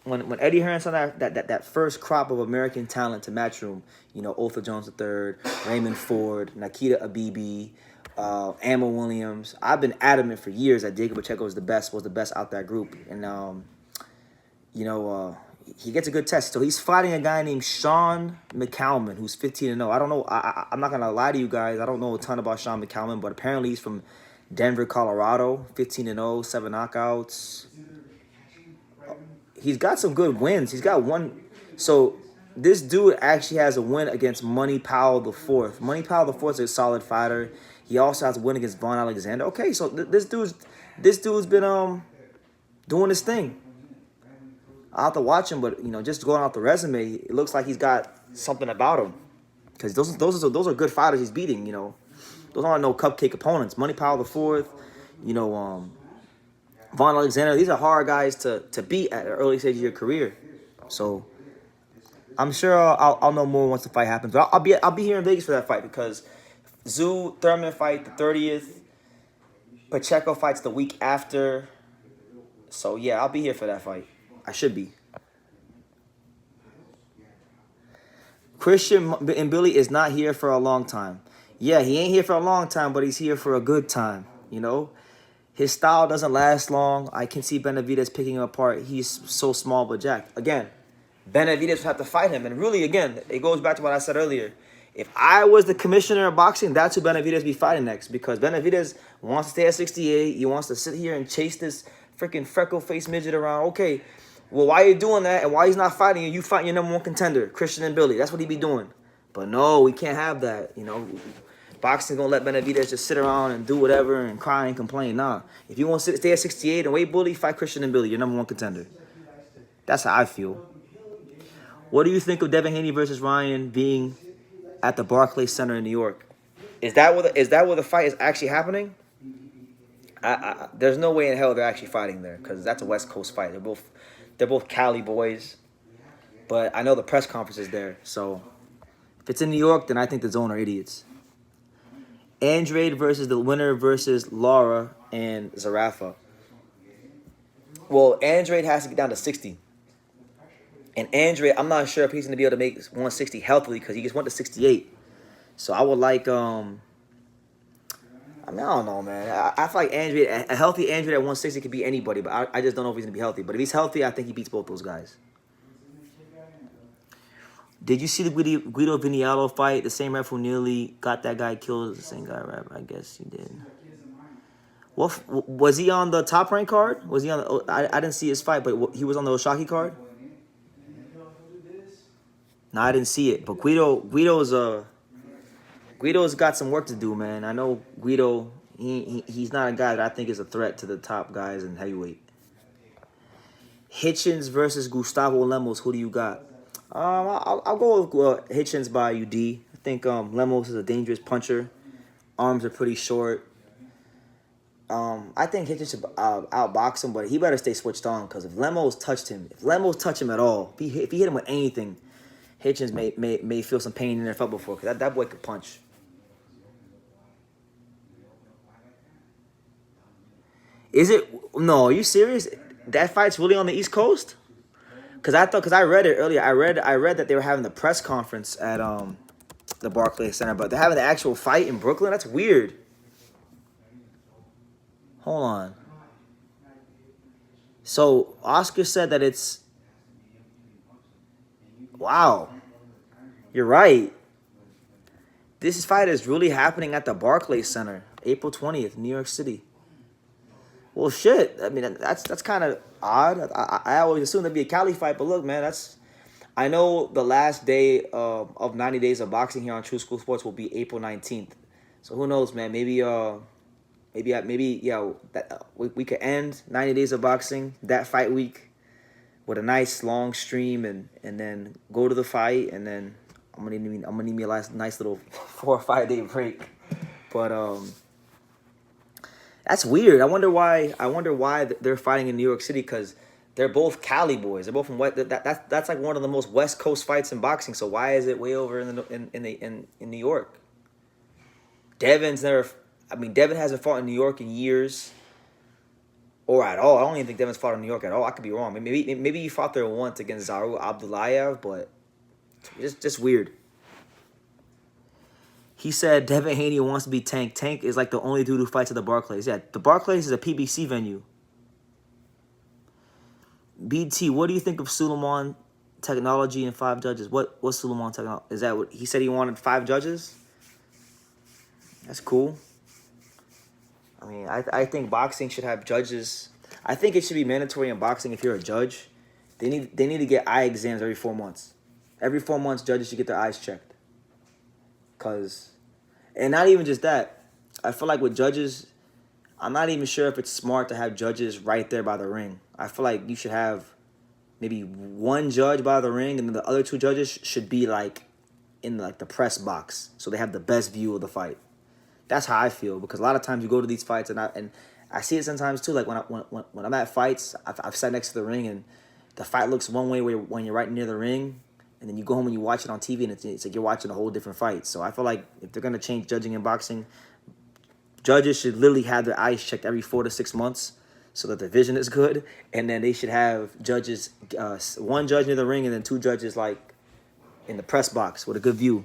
when Eddie Hearn saw that first crop of American talent to Matchroom, you know, Otha Jones III, Raymond Ford, Nikita Abibi, Amma Williams. I've been adamant for years that Diego Pacheco was the best out that group, and you know, he gets a good test. So he's fighting a guy named Sean McCalman, who's 15-0. I don't know. I'm not gonna lie to you guys. I don't know a ton about Sean McCalman, but apparently he's from Denver, Colorado. 15-0, 7 knockouts. He's got some good wins. He's got one. So this dude actually has a win against Money Powell IV. Money Powell IV is a solid fighter. He also has a win against Vaughn Alexander. Okay, so this dude's been doing his thing. I'll have to watch him, but you know, just going off the resume, it looks like he's got something about him. Because those are good fighters he's beating. You know, those aren't no cupcake opponents. Money Powell IV, you know, Vaughn Alexander. These are hard guys to beat at an early stage of your career. So I'm sure I'll know more once the fight happens. But I'll be here in Vegas for that fight, because Zoo Thurman fight the 30th. Pacheco fights the week after. So yeah, I'll be here for that fight. I should be. Christian and Billy is not here for a long time. Yeah, he ain't here for a long time, but he's here for a good time. You know, his style doesn't last long. I can see Benavidez picking him apart. He's so small but jacked. Again, Benavidez would have to fight him. And really, again, it goes back to what I said earlier. If I was the commissioner of boxing, that's who Benavidez be fighting next, because Benavidez wants to stay at 68. He wants to sit here and chase this freaking freckle-faced midget around. Okay, well, why are you doing that, and why he's not fighting you? You fighting your number one contender, Christian and Billy. That's what he be doing. But no, we can't have that. You know, boxing gonna let Benavidez just sit around and do whatever and cry and complain. Nah, if you want to stay at 68 and wait, Bully, fight Christian and Billy, your number one contender. That's how I feel. What do you think of Devin Haney versus Ryan being at the Barclays Center in New York? Is that where the fight is actually happening? There's no way in hell they're actually fighting there, because that's a West Coast fight. They're both Cali boys, but I know the press conference is there. So if it's in New York, then I think the Zone are idiots. Andrade versus the winner versus Lara and Zarafa. Well, Andrade has to get down to 60. And Andrade, I'm not sure if he's going to be able to make 160 healthily, because he just went to 68. So I would like, I don't know, man. I feel like Andrade, a healthy Andrade at 160 could be anybody, but I just don't know if he's going to be healthy. But if he's healthy, I think he beats both those guys. Did you see the Guido Vinialo fight? The same ref who nearly got that guy killed is the same guy, right? I guess he did. What was he on the Top Rank card? Was he on the, I didn't see his fight, but he was on the Oshaki card? No, I didn't see it. But Guido's got some work to do, man. I know Guido, he's not a guy that I think is a threat to the top guys in heavyweight. Hitchens versus Gustavo Lemos. Who do you got? I'll go with Hitchens by UD. I think Lemos is a dangerous puncher. Arms are pretty short. I think Hitchens should outbox him, but he better stay switched on, because if Lemos touched him at all, if he hit him with anything, Hitchens may feel some pain in their felt before, because that boy could punch. Is it? No, are you serious? That fight's really on the East Coast? Because I read it earlier. I read that they were having the press conference at the Barclays Center, but they're having the actual fight in Brooklyn. That's weird. Hold on. So Oscar said that it's... Wow. You're right. This fight is really happening at the Barclays Center, April 20th, New York City. Well, shit. I mean, that's kind of odd. I always assumed that'd be a Cali fight, but look, man, I know the last day of 90 Days of Boxing here on True School Sports will be April 19th. So who knows, man? Maybe we could end 90 Days of Boxing that fight week with a nice long stream, and then go to the fight, and then I'm gonna need me a nice little 4 or 5 day break. But that's weird. I wonder why they're fighting in New York City, because they're both Cali boys. They're both from that's like one of the most West Coast fights in boxing. So why is it way over in New York? Devin hasn't fought in New York in years, or at all. I don't even think Devin's fought in New York at all. I could be wrong. Maybe he fought there once against Zaru Abdullayev, but just weird. He said Devin Haney wants to be Tank. Tank is like the only dude who fights at the Barclays. Yeah, the Barclays is a PBC venue. BT, what do you think of Suleiman technology and 5 judges? What's Suleiman technology? Is that what he said? He wanted 5 judges? That's cool. I mean, I think boxing should have judges. I think it should be mandatory in boxing if you're a judge. They need to get eye exams every 4 months. Every 4 months, judges should get their eyes checked. And not even just that. I feel like with judges, I'm not even sure if it's smart to have judges right there by the ring. I feel like you should have maybe 1 judge by the ring, and then the other 2 judges should be like in like the press box, so they have the best view of the fight. That's how I feel, because a lot of times you go to these fights, and I see it sometimes too. Like when I'm at fights, I've sat next to the ring, and the fight looks one way when you're right near the ring, and then you go home and you watch it on TV, and it's like you're watching a whole different fight. So I feel like if they're gonna change judging in boxing, judges should literally have their eyes checked every 4 to 6 months, so that the vision is good, and then they should have judges, 1 judge near the ring, and then 2 judges like in the press box with a good view.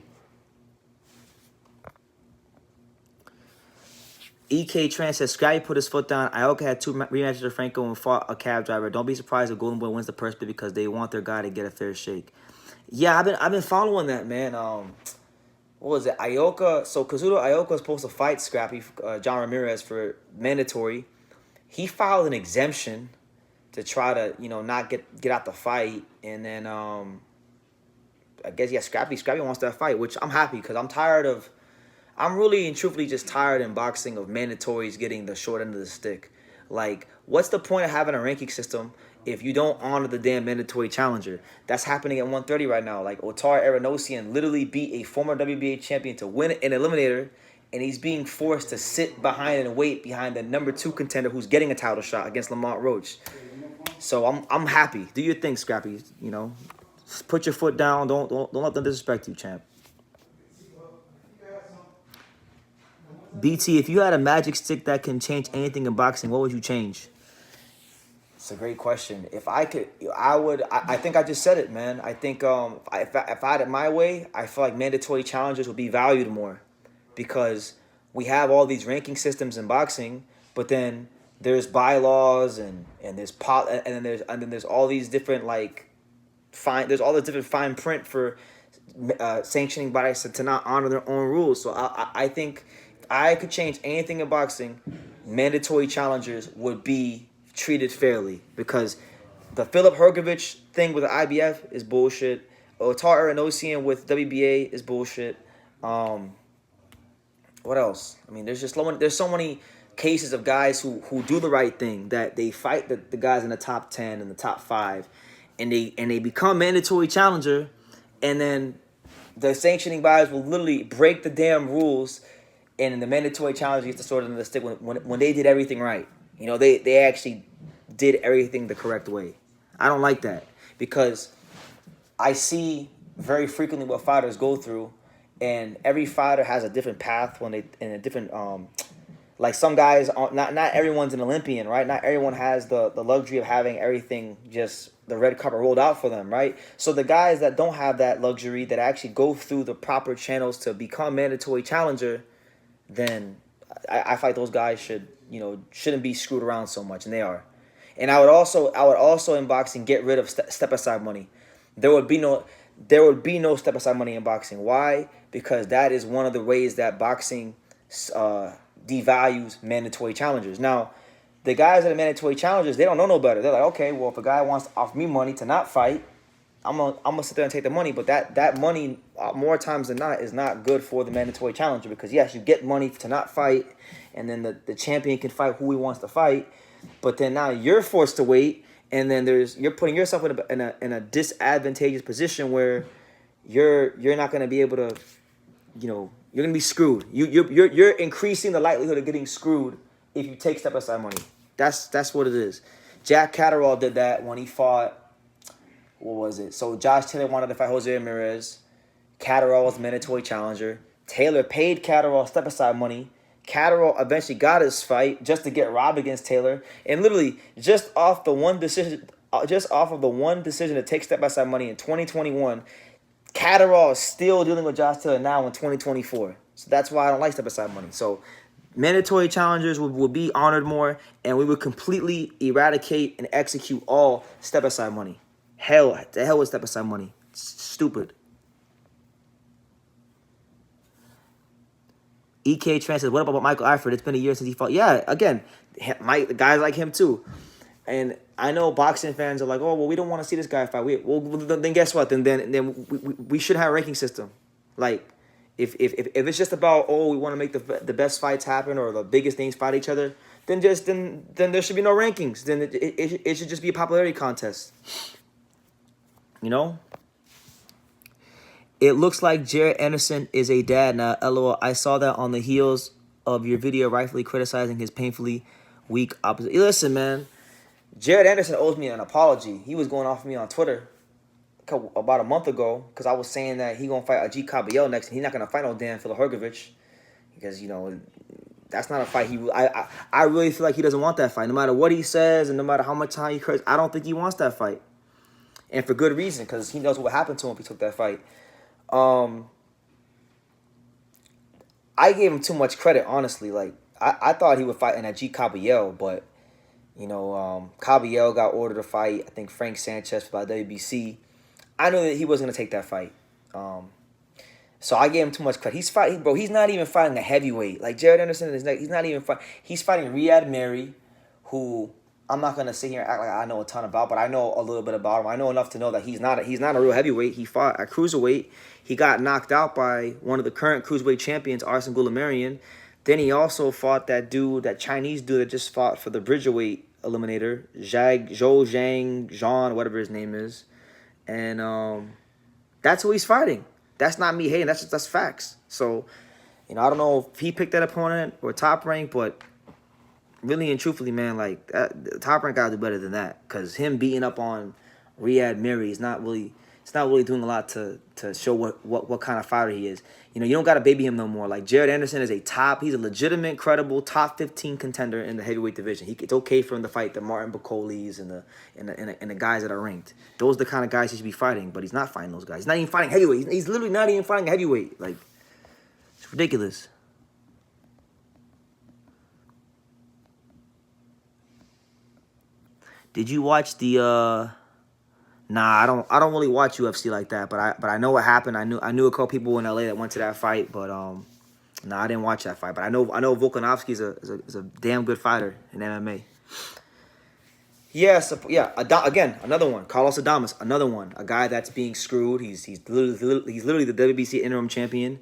EK Tran says, Scrappy put his foot down. Ioka had 2 rematches with Franco and fought a cab driver. Don't be surprised if Golden Boy wins the purse bid because they want their guy to get a fair shake. Yeah, I've been following that, man. What was it? Ioka. So Kazuto Ioka was supposed to fight Scrappy, John Ramirez, for mandatory. He filed an exemption to try to, not get out the fight, and then I guess Scrappy wants that fight, which I'm happy because I'm really and truthfully just tired in boxing of mandatories getting the short end of the stick. Like, what's the point of having a ranking system if you don't honor the damn mandatory challenger? That's happening at 130 right now. Like, Otar Aronosian literally beat a former WBA champion to win an eliminator, and he's being forced to sit behind and wait behind the #2 contender who's getting a title shot against Lamont Roach. So I'm happy. Do your thing, Scrappy. Put your foot down. Don't let them disrespect you, champ. BT, if you had a magic stick that can change anything in boxing, what would you change? It's a great question. If I could, I would. I think I just said it, man. I think if I had it my way, I feel like mandatory challenges would be valued more, because we have all these ranking systems in boxing, but then there's bylaws and there's and then there's all these different there's all the different fine print for sanctioning bodies to not honor their own rules. So I think if I could change anything in boxing, mandatory challengers would be treated fairly, because the Philip Hergovich thing with the IBF is bullshit. Otar Aronosian with WBA is bullshit. What else? I mean, there's so many cases of guys who do the right thing, that they fight the guys in the top 10 and the top 5, and they become mandatory challenger, and then the sanctioning bodies will literally break the damn rules, and the mandatory challenger gets the sword in the stick when they did everything right. They actually did everything the correct way. I don't like that, because I see very frequently what fighters go through, and every fighter has a different path when they in a different like some guys not everyone's an Olympian, right? Not everyone has the luxury of having everything just the red carpet rolled out for them, right? So the guys that don't have that luxury, that actually go through the proper channels to become mandatory challenger, then I fight those guys shouldn't be screwed around so much, and they are. And I would also in boxing get rid of step aside money. There would be no step aside money in boxing. Why? Because that is one of the ways that boxing devalues mandatory challengers. Now, the guys that are mandatory challengers, they don't know no better. They're like, okay, well, if a guy wants to offer me money to not fight, I'm gonna sit there and take the money. But that money, more times than not, is not good for the mandatory challenger, because yes, you get money to not fight, and then the champion can fight who he wants to fight. But then now you're forced to wait, and then you're putting yourself in a disadvantageous position where you're not going to be able to, you're going to be screwed. You're increasing the likelihood of getting screwed if you take step aside money. That's what it is. Jack Catterall did that when he fought. What was it? So Josh Taylor wanted to fight Jose Ramirez. Catterall was mandatory challenger. Taylor paid Catterall step aside money. Catterall eventually got his fight just to get robbed against Taylor, and literally just off of the one decision to take step aside money in 2021, Catterall is still dealing with Josh Taylor now in 2024. So that's why I don't like step aside money. So mandatory challengers would be honored more, and we would completely eradicate and execute all step aside money. The hell with step aside money. It's stupid. EK Tran says, what about Michael Alfred? It's been a year since he fought. Yeah, again, guys like him too. And I know boxing fans are like, oh, well, we don't want to see this guy fight. Then guess what? Then we should have a ranking system. Like, if it's just about, oh, we want to make the best fights happen, or the biggest names fight each other, then there should be no rankings. Then it should just be a popularity contest. It looks like Jared Anderson is a dad now. LOL. I saw that on the heels of your video rightfully criticizing his painfully weak opposite. Listen, man. Jared Anderson owes me an apology. He was going off me on Twitter about a month ago because I was saying that he going to fight Ajit Kabayel next, and he's not going to fight no damn Phil Hergovich, because, that's not a fight. I really feel like he doesn't want that fight. No matter what he says and no matter how much time he cries, I don't think he wants that fight. And for good reason, because he knows what happened to him if he took that fight. I gave him too much credit, honestly. Like, I thought he would fight in Najee Caballero, but Caballero got ordered to fight. I think Frank Sanchez by WBC. I knew that he wasn't gonna take that fight. So I gave him too much credit. He's fighting, bro. He's not even fighting a heavyweight. Like Jared Anderson is. He's not even fighting. He's fighting Riyad Mary, who I'm not gonna sit here and act like I know a ton about, but I know a little bit about him. I know enough to know that he's not a real heavyweight. He fought at cruiserweight. He got knocked out by one of the current cruiserweight champions, Arsen Goulamirian. Then he also fought that Chinese dude that just fought for the Bridgerweight eliminator, Zhou Zhang, whatever his name is, and that's who he's fighting. That's not me hating. That's facts. So, I don't know if he picked that opponent or Top Rank, but really and truthfully, man, like Top Rank gotta do better than that. Cause him beating up on Riyad Mary is not really doing a lot to show what kind of fighter he is. You don't gotta baby him no more. Like Jared Anderson is he's a legitimate, credible top 15 contender in the heavyweight division. It's okay for him to fight the Martin Bacolis and the guys that are ranked. Those are the kind of guys he should be fighting, but he's not fighting those guys. He's not even fighting heavyweight. He's literally not even fighting heavyweight. Like, it's ridiculous. Did you watch the Nah, I don't really watch UFC like that, but I know what happened. I knew a couple people in LA that went to that fight, but nah, I didn't watch that fight. But I know Volkanovski is a damn good fighter in MMA. Yes, again, another one. Carlos Adames, another one. A guy that's being screwed. He's literally the WBC interim champion.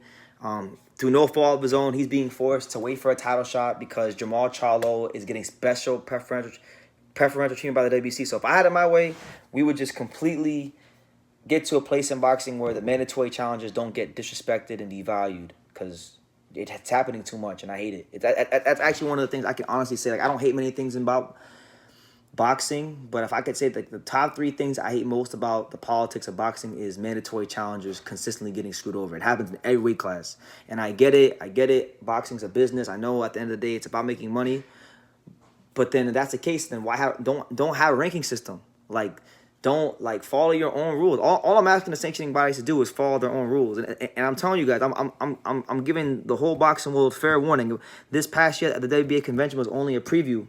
Through no fault of his own, he's being forced to wait for a title shot because Jamal Charlo is getting special preferential treatment by the WBC. So if I had it my way, we would just completely get to a place in boxing where the mandatory challenges don't get disrespected and devalued because it's happening too much, and I hate it. That's actually one of the things I can honestly say. Like, I don't hate many things about boxing, but if I could say like the top 3 things I hate most about the politics of boxing is mandatory challengers consistently getting screwed over. It happens in every weight class, and I get it. Boxing's a business. I know at the end of the day it's about making money. But then if that's the case, then why don't have a ranking system? Like, don't follow your own rules. All I'm asking the sanctioning bodies to do is follow their own rules. And I'm telling you guys, I'm giving the whole boxing world fair warning. This past year at the WBA convention was only a preview.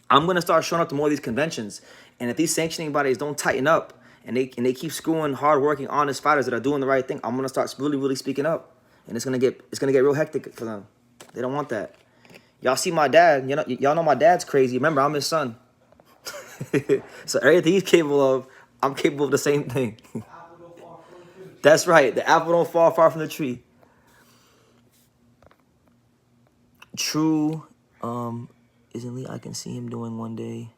I'm gonna start showing up to more of these conventions, and if these sanctioning bodies don't tighten up and they keep screwing hardworking, honest fighters that are doing the right thing, I'm gonna start really speaking up, and it's gonna get real hectic for them. They don't want that. Y'all see my dad. Y'all know my dad's crazy. Remember, I'm his son. So everything he's capable of, I'm capable of the same thing. That's right. The apple don't fall far from the tree. True. Isn't Lee? I can see him doing one day.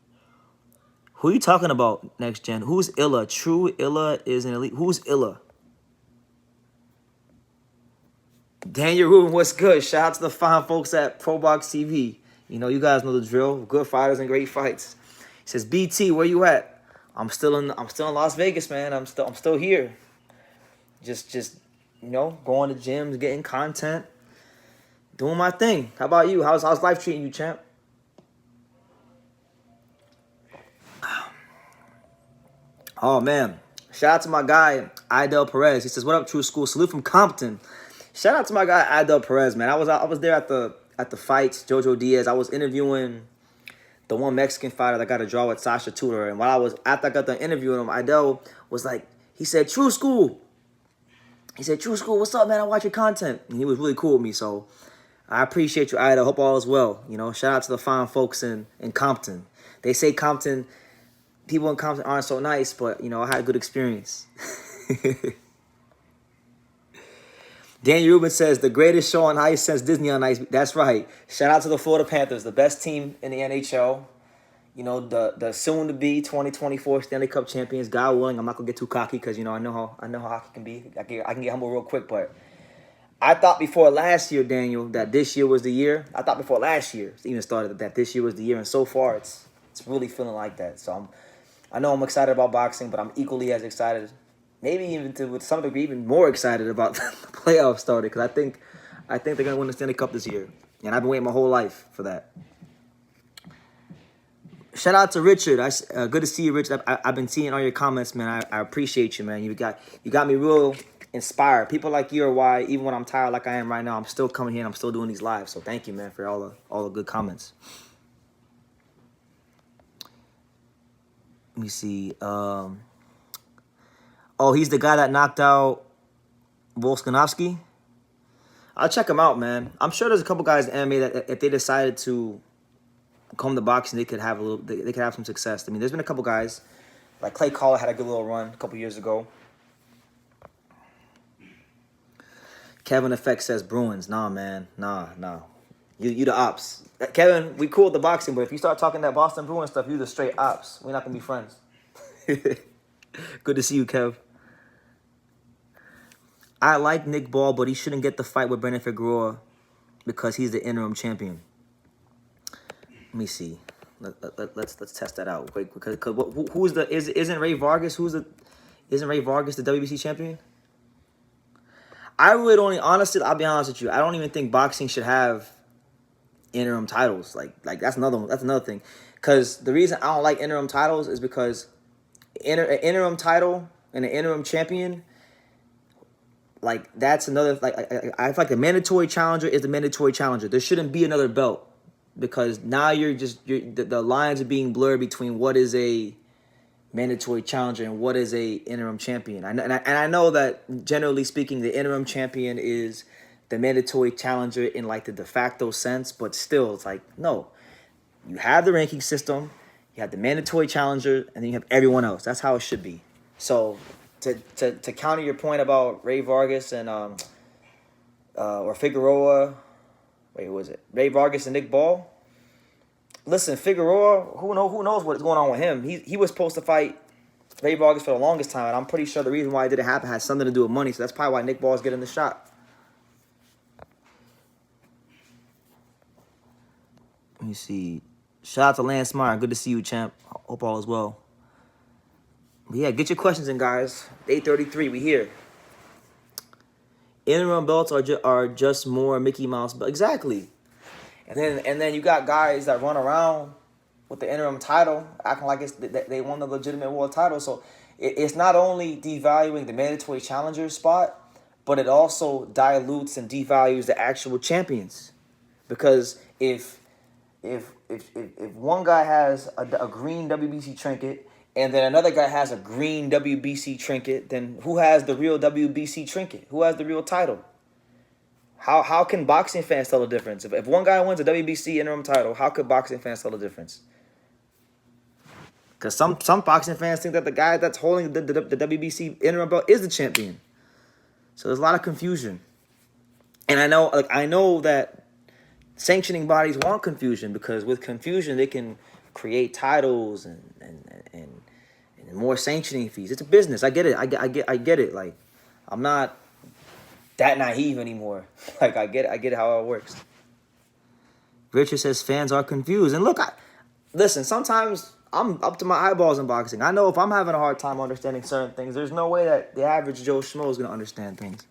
Who are you talking about, Next Gen? Who's Illa? True Illa is an elite. Who's Illa? Daniel Rubin, what's good? Shout out to the fine folks at ProBox TV. You guys know the drill. Good fighters and great fights. He says, BT, where you at? I'm still in Las Vegas, man. I'm still here. Just going to gyms, getting content, doing my thing. How about you? How's life treating you, champ? Oh man. Shout out to my guy, Idel Perez. He says, what up, True School? Salute from Compton. Shout out to my guy Idel Perez, man. I was there at the fights, Jojo Diaz. I was interviewing the one Mexican fighter that got a draw with Sasha Tudor. And after I got done interviewing him, Idel was like, he said, True School. He said, True School, what's up, man? I watch your content. And he was really cool with me. So I appreciate you, Idel. Hope all is well. Shout out to the fine folks in Compton. They say people in Compton aren't so nice, but, I had a good experience. Daniel Rubin says, the greatest show on ice since Disney on Ice. That's right. Shout out to the Florida Panthers, the best team in the NHL. The soon-to-be 2024 Stanley Cup champions. God willing, I'm not going to get too cocky because, I know how hockey can be. I can get humble real quick, but I thought before last year, Daniel, that this year was the year. I thought before last year even started that this year was the year, and so far it's really feeling like that. So I know I'm excited about boxing, but I'm equally as excited, maybe even to some degree, even more excited about the playoffs started because I think they're gonna win the Stanley Cup this year, and I've been waiting my whole life for that. Shout out to Richard. Good to see you, Richard. I've been seeing all your comments, man. I appreciate you, man. You got me real inspire people like you, or why even when I'm tired like I am right now, I'm still coming here and I'm still doing these lives. So thank you, man, for all the good comments. Let me see. Oh, he's the guy that knocked out Volkanovski. I'll check him out, man. I'm sure there's a couple guys in MMA that if they decided to come to boxing, they could have they could have some success. I mean, there's been a couple guys like Clay Collard had a good little run a couple years ago. Kevin Effect says Bruins. Nah, man. Nah. You the ops. Kevin, we cool with the boxing, but if you start talking that Boston Bruins stuff, you the straight ops. We're not gonna be friends. Good to see you, Kev. I like Nick Ball, but he shouldn't get the fight with Brandon Figueroa because he's the interim champion. Let me see. Let's test that out. Wait, because who's the isn't Ray Vargas isn't Ray Vargas the WBC champion? I really don't. Honestly, I'll be honest with you. I don't even think boxing should have interim titles. Like that's another thing. Because the reason I don't like interim titles is because an interim title and an interim champion, like that's another, I feel like the mandatory challenger is the mandatory challenger. There shouldn't be another belt, because now the lines are being blurred between what is a mandatory challenger and what is a interim champion. I know that generally speaking, the interim champion is the mandatory challenger in like the de facto sense, but still, it's like, no, you have the ranking system, you have the mandatory challenger, and then you have everyone else. That's how it should be. So to counter your point about Ray Vargas and or Figueroa, wait, who was it? Ray Vargas and Nick Ball. Listen, Figueroa, who knows what's going on with him? He was supposed to fight Ray Vargas for the longest time, and I'm pretty sure the reason why it didn't happen had something to do with money. So that's probably why Nick Ball's getting the shot. Let me see. Shout out to Lance Meyer. Good to see you, champ. Hope all is well. But yeah, get your questions in, guys. 8:33, we here. Interim belts are just more Mickey Mouse. But exactly. And then you got guys that run around with the interim title, acting like they won the legitimate world title. So it's not only devaluing the mandatory challenger spot, but it also dilutes and devalues the actual champions. Because if one guy has a green WBC trinket and then another guy has a green WBC trinket, then who has the real WBC trinket? Who has the real title? How can boxing fans tell the difference? If one guy wins a WBC interim title, how could boxing fans tell the difference? Because some boxing fans think that the guy that's holding the WBC interim belt is the champion. So there's a lot of confusion. And I know that sanctioning bodies want confusion, because with confusion they can create titles and more sanctioning fees. It's a business. I get it. I get it. Like, I'm not that naive anymore. Like, I get it how it works. Richard says fans are confused. And look, listen, sometimes I'm up to my eyeballs in boxing. I know if I'm having a hard time understanding certain things, there's no way that the average Joe Schmo is going to understand things.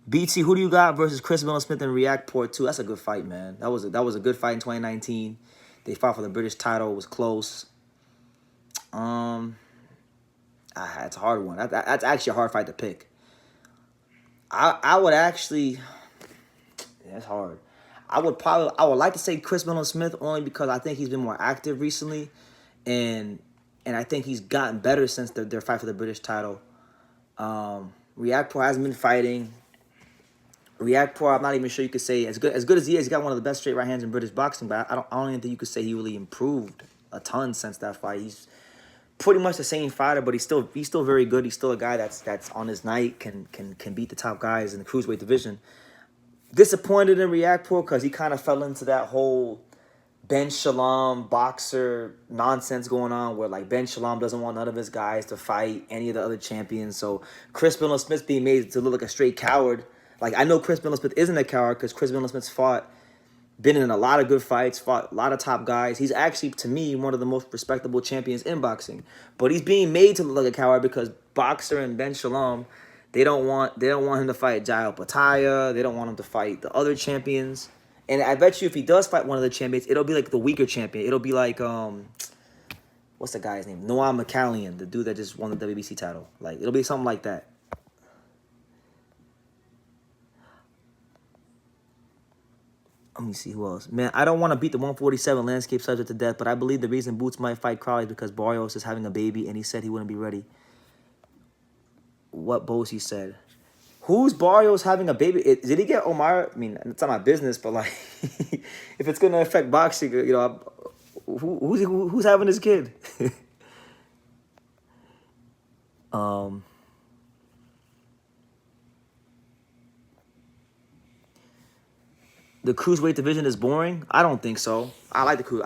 BT, who do you got versus Chris Miller-Smith in Reactport 2? That's a good fight, man. That was a good fight in 2019. They fought for the British title. It was close. It's a hard one. That's actually a hard fight to pick. I would actually, yeah, it's hard. I would like to say Chris Miller-Smith, only because I think he's been more active recently, and I think he's gotten better since their fight for the British title. Reactport hasn't been fighting. Reactport, I'm not even sure you could say as good as he is. He's got one of the best straight right hands in British boxing, but I don't even think you could say he really improved a ton since that fight. He's pretty much the same fighter, but he's still very good. He's still a guy that's on his night, can beat the top guys in the cruiserweight division. Disappointed in Reactport because he kind of fell into that whole Ben Shalom boxer nonsense going on, where like Ben Shalom doesn't want none of his guys to fight any of the other champions. So Chris Miller-Smith being made to look like a straight coward. Like, I know Chris Miller-Smith isn't a coward, because Chris Miller-Smith's been in a lot of good fights, fought a lot of top guys. He's actually, to me, one of the most respectable champions in boxing. But he's being made to look like a coward because Boxer and Ben Shalom, they don't want him to fight Jael Pataya. They don't want him to fight the other champions. And I bet you if he does fight one of the champions, it'll be like the weaker champion. It'll be like what's the guy's name? Noah McCallion, the dude that just won the WBC title. Like, it'll be something like that. Let me see who else. Man, I don't want to beat the 147 landscape subject to death, but I believe the reason Boots might fight Crowley is because Barrios is having a baby, and he said he wouldn't be ready. What Bosie said. Who's Barrios having a baby? Did he get Omar? I mean, it's not my business, but like, if it's gonna affect boxing, you know, who's having this kid? um, the cruiserweight division is boring. I don't think so. I like the cruise.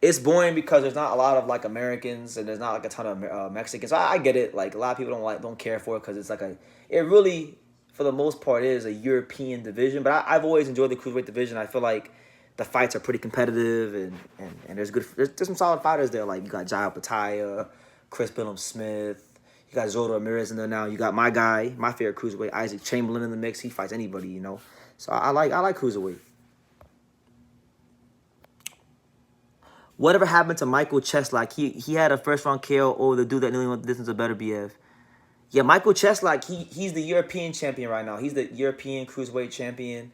It's boring because there's not a lot of like Americans and there's not like a ton of Mexicans. I get it. Like a lot of people don't care for it because it's like it really for the most part is a European division. But I've always enjoyed the cruiserweight division. I feel like the fights are pretty competitive and there's some solid fighters there. Like you got Jai Pataya, Chris Billum Smith. You got Zoto Ramirez in there now. You got my guy, my favorite cruiserweight, Isaac Chamberlain in the mix. He fights anybody, you know. So I like cruiserweight. Whatever happened to Michael Cheslak? He had a first round KO over the dude that knew the distance of better BF. Yeah, Michael Cheslak, he's the European champion right now. He's the European cruiserweight champion.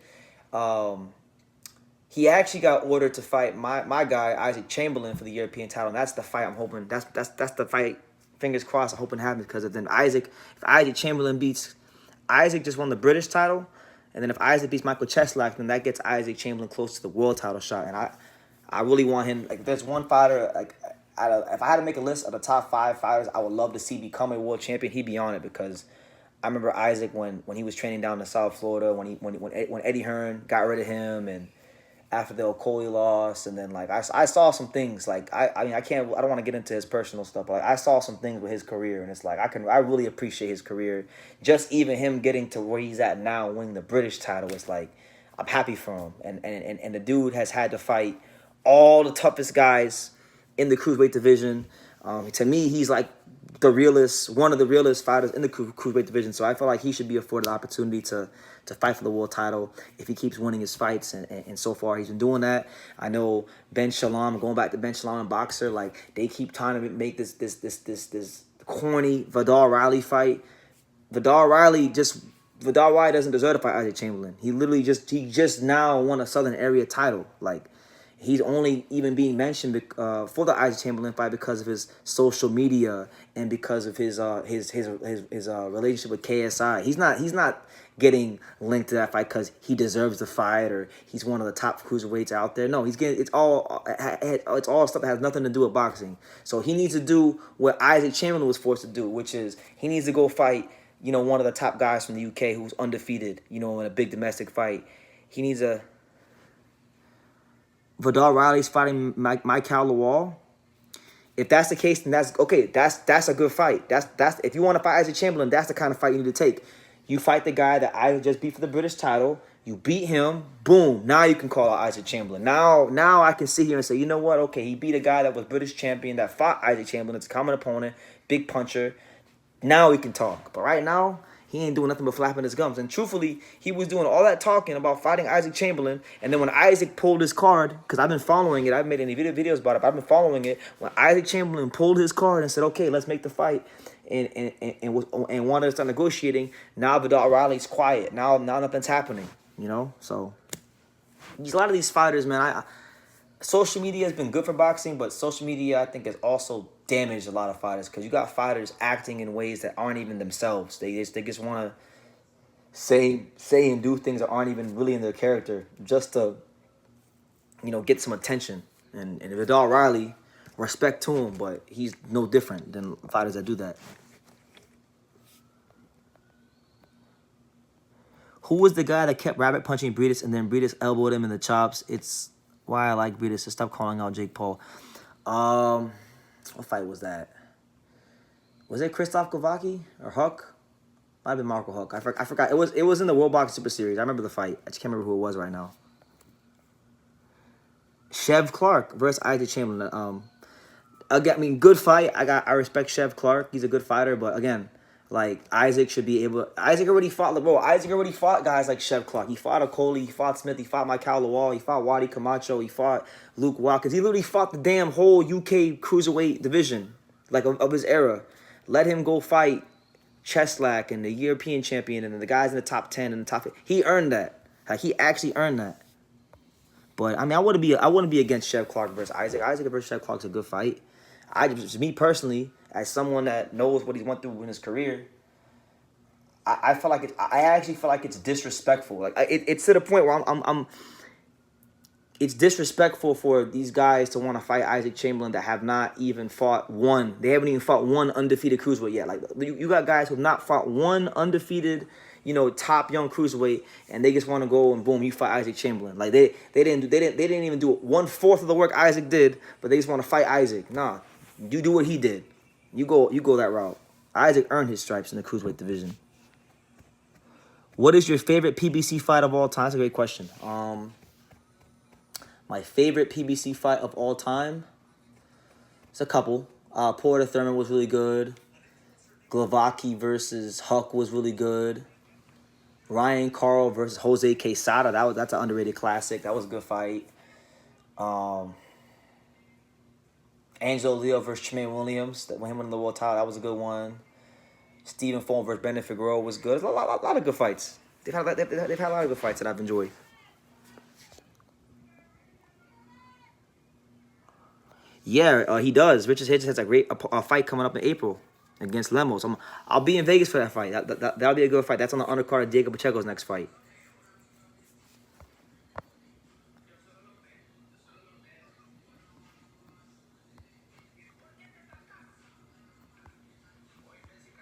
He actually got ordered to fight my guy Isaac Chamberlain for the European title. And that's the fight I'm hoping. That's the fight. Fingers crossed. I'm hoping happens because if Isaac Chamberlain beats Isaac just won the British title, and then if Isaac beats Michael Cheslak, then that gets Isaac Chamberlain close to the world title shot. And I really want him. Like, there's one fighter. Like, if I had to make a list of the top 5 fighters, I would love to see become a world champion. He'd be on it because I remember Isaac when he was training down in South Florida when Eddie Hearn got rid of him and after the Okolie loss, and then like I saw some things like I mean I don't want to get into his personal stuff, but like, I saw some things with his career, and it's like I really appreciate his career. Just even him getting to where he's at now, winning the British title, it's like I'm happy for him. And the dude has had to fight all the toughest guys in the cruiserweight division. To me, he's like one of the realest fighters in the cruiserweight division. So I feel like he should be afforded the opportunity to fight for the world title if he keeps winning his fights. And so far, he's been doing that. I know Ben Shalom, going back to Ben Shalom and Boxer, like they keep trying to make this corny Vidal Riley fight. Vidal Riley doesn't deserve to fight Isaac Chamberlain. He just now won a Southern Area title. Like, he's only even being mentioned for the Isaac Chamberlain fight because of his social media and because of his relationship with KSI. He's not getting linked to that fight because he deserves the fight or he's one of the top cruiserweights out there. No, it's all stuff that has nothing to do with boxing. So he needs to do what Isaac Chamberlain was forced to do, which is he needs to go fight, you know, one of the top guys from the UK who's undefeated, you know, in a big domestic fight. He needs a Vidal Riley's fighting Michael Lawal. If that's the case, then that's okay. That's a good fight. That's if you want to fight Isaac Chamberlain, that's the kind of fight you need to take. You fight the guy that I just beat for the British title. You beat him. Boom. Now you can call out Isaac Chamberlain. Now I can sit here and say, you know what? Okay, he beat a guy that was British champion that fought Isaac Chamberlain. It's a common opponent, big puncher. Now we can talk. But right now, he ain't doing nothing but flapping his gums. And truthfully, he was doing all that talking about fighting Isaac Chamberlain. And then when Isaac pulled his card, because I've been following it, I haven't made any videos about it, but I've been following it. When Isaac Chamberlain pulled his card and said, okay, let's make the fight, and wanted to start negotiating, now Vidal Riley's quiet. Now nothing's happening, you know? So a lot of these fighters, man, social media has been good for boxing, but social media, I think, has also damaged a lot of fighters because you got fighters acting in ways that aren't even themselves. They just want to say and do things that aren't even really in their character just to, you know, get some attention. And Vidal Riley, respect to him, but he's no different than fighters that do that. Who was the guy that kept rabbit punching Briedis and then Briedis elbowed him in the chops? It's why I like Briedis. So stop calling out Jake Paul. What fight was that? Was it Christoph Govacki or Huck? Might have been Marco Huck. I forgot. It was in the World Boxing Super Series. I remember the fight. I just can't remember who it was right now. Chev Clark versus Isaac Chamberlain. Again, I mean, good fight. I respect Chev Clark. He's a good fighter, but again, like Isaac should be able. Isaac already fought guys like Chev Clark. He fought Okolie. He fought Smith. He fought Michael Lawal. He fought Wadi Camacho. He fought Luke Watkins. He literally fought the damn whole UK cruiserweight division, like of his era. Let him go fight Cheslak and the European champion and the guys in the top 10 and the top. He earned that. Like, he actually earned that. But I mean, I wouldn't be against Chef Clark versus Isaac. Isaac versus Chef Clark's a good fight. Me personally, as someone that knows what he went through in his career, I feel like I actually feel like it's disrespectful. Like it's to the point where it's disrespectful for these guys to want to fight Isaac Chamberlain that have not even fought one. They haven't even fought one undefeated cruiserweight yet. Like you got guys who have not fought one undefeated, top young cruiserweight, and they just want to go and boom, you fight Isaac Chamberlain. Like they didn't even do 1/4 of the work Isaac did, but they just want to fight Isaac. Nah, you do what he did. You go that route. Isaac earned his stripes in the cruiserweight division. What is your favorite PBC fight of all time? That's a great question. My favorite PBC fight of all time? It's a couple. Porter Thurman was really good. Glavaki versus Huck was really good. Ryan Carl versus Jose Quesada. That's an underrated classic. That was a good fight. Angelo Leo versus Tremaine Williams. That when him winning the world title, that was a good one. Stephen Fulton versus Brandon Figueroa was good. There's a lot of good fights. They've had a lot of good fights that I've enjoyed. Yeah, he does. Richard Hedges has a fight coming up in April against Lemos. I'll be in Vegas for that fight. That'll be a good fight. That's on the undercard of Diego Pacheco's next fight.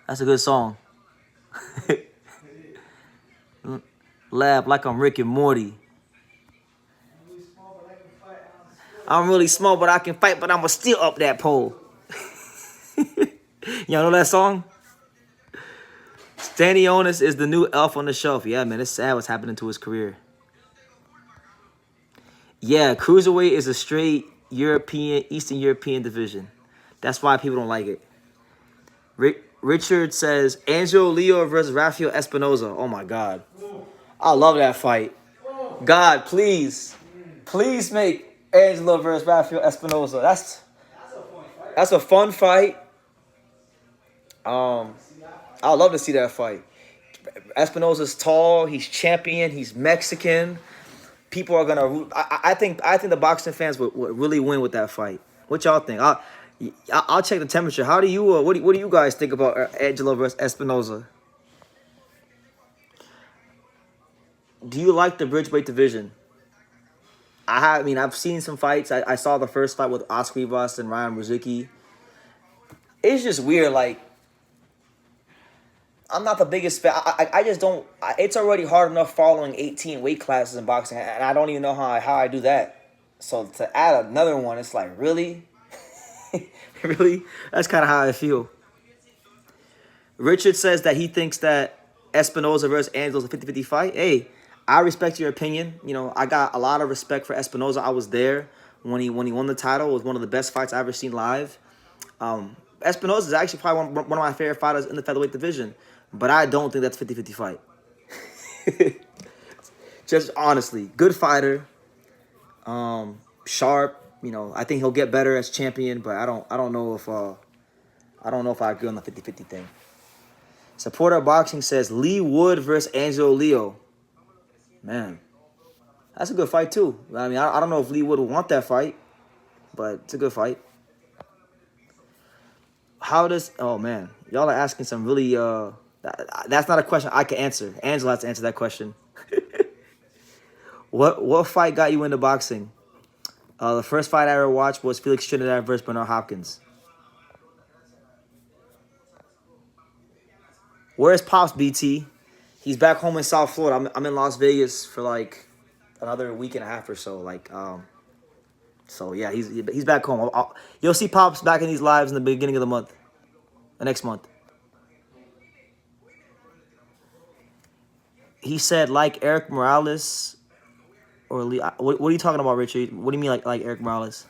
That's a good song. Laugh like I'm Rick and Morty. I'm really small, but I can fight, but I'ma still up that pole. Y'all know that song? Stanionis is the new elf on the shelf. Yeah, man, it's sad what's happening to his career. Yeah, cruiserweight is a straight Eastern European division. That's why people don't like it. Richard says, Angelo Leo versus Rafael Espinoza. Oh, my God. I love that fight. God, please make Angelo versus Rafael Espinoza. That's a fun fight. I'd love to see that fight. Espinoza's tall. He's champion. He's Mexican. People are gonna. I think the boxing fans would really win with that fight. What y'all think? I'll check the temperature. How do you? What do you guys think about Angelo versus Espinoza? Do you like the bridgeweight division? I've seen some fights. I saw the first fight with Oscar Rivas and Ryan Ruzicki. It's just weird. Like, I'm not the biggest fan. I just don't. It's already hard enough following 18 weight classes in boxing, and I don't even know how I do that. So to add another one, it's like, really? Really? That's kind of how I feel. Richard says that he thinks that Espinoza versus Angelo is a 50-50 fight. Hey, I respect your opinion. I got a lot of respect for Espinoza. I was there when he won the title. It was one of the best fights I've ever seen live. Espinoza is actually probably one of my favorite fighters in the featherweight division. But I don't think that's a 50-50 fight. Just honestly, good fighter. Sharp. I think he'll get better as champion, but I don't know if I agree on the 50-50 thing. Supporter Boxing says Lee Wood versus Angelo Leo. Man, that's a good fight too. I don't know if Lee Wood would want that fight, but it's a good fight. Oh man, y'all are asking some really that's not a question I can answer. Angela has to answer that question. What fight got you into boxing? The first fight I ever watched was Felix Trinidad versus Bernard Hopkins. Where's Pops, BT? He's back home in South Florida. I'm in Las Vegas for like another week and a half or so. So yeah, he's back home. You'll see Pops back in these lives in the beginning of the next month. He said like Eric Morales or Lee. What are you talking about, Richard? What do you mean like Eric Morales?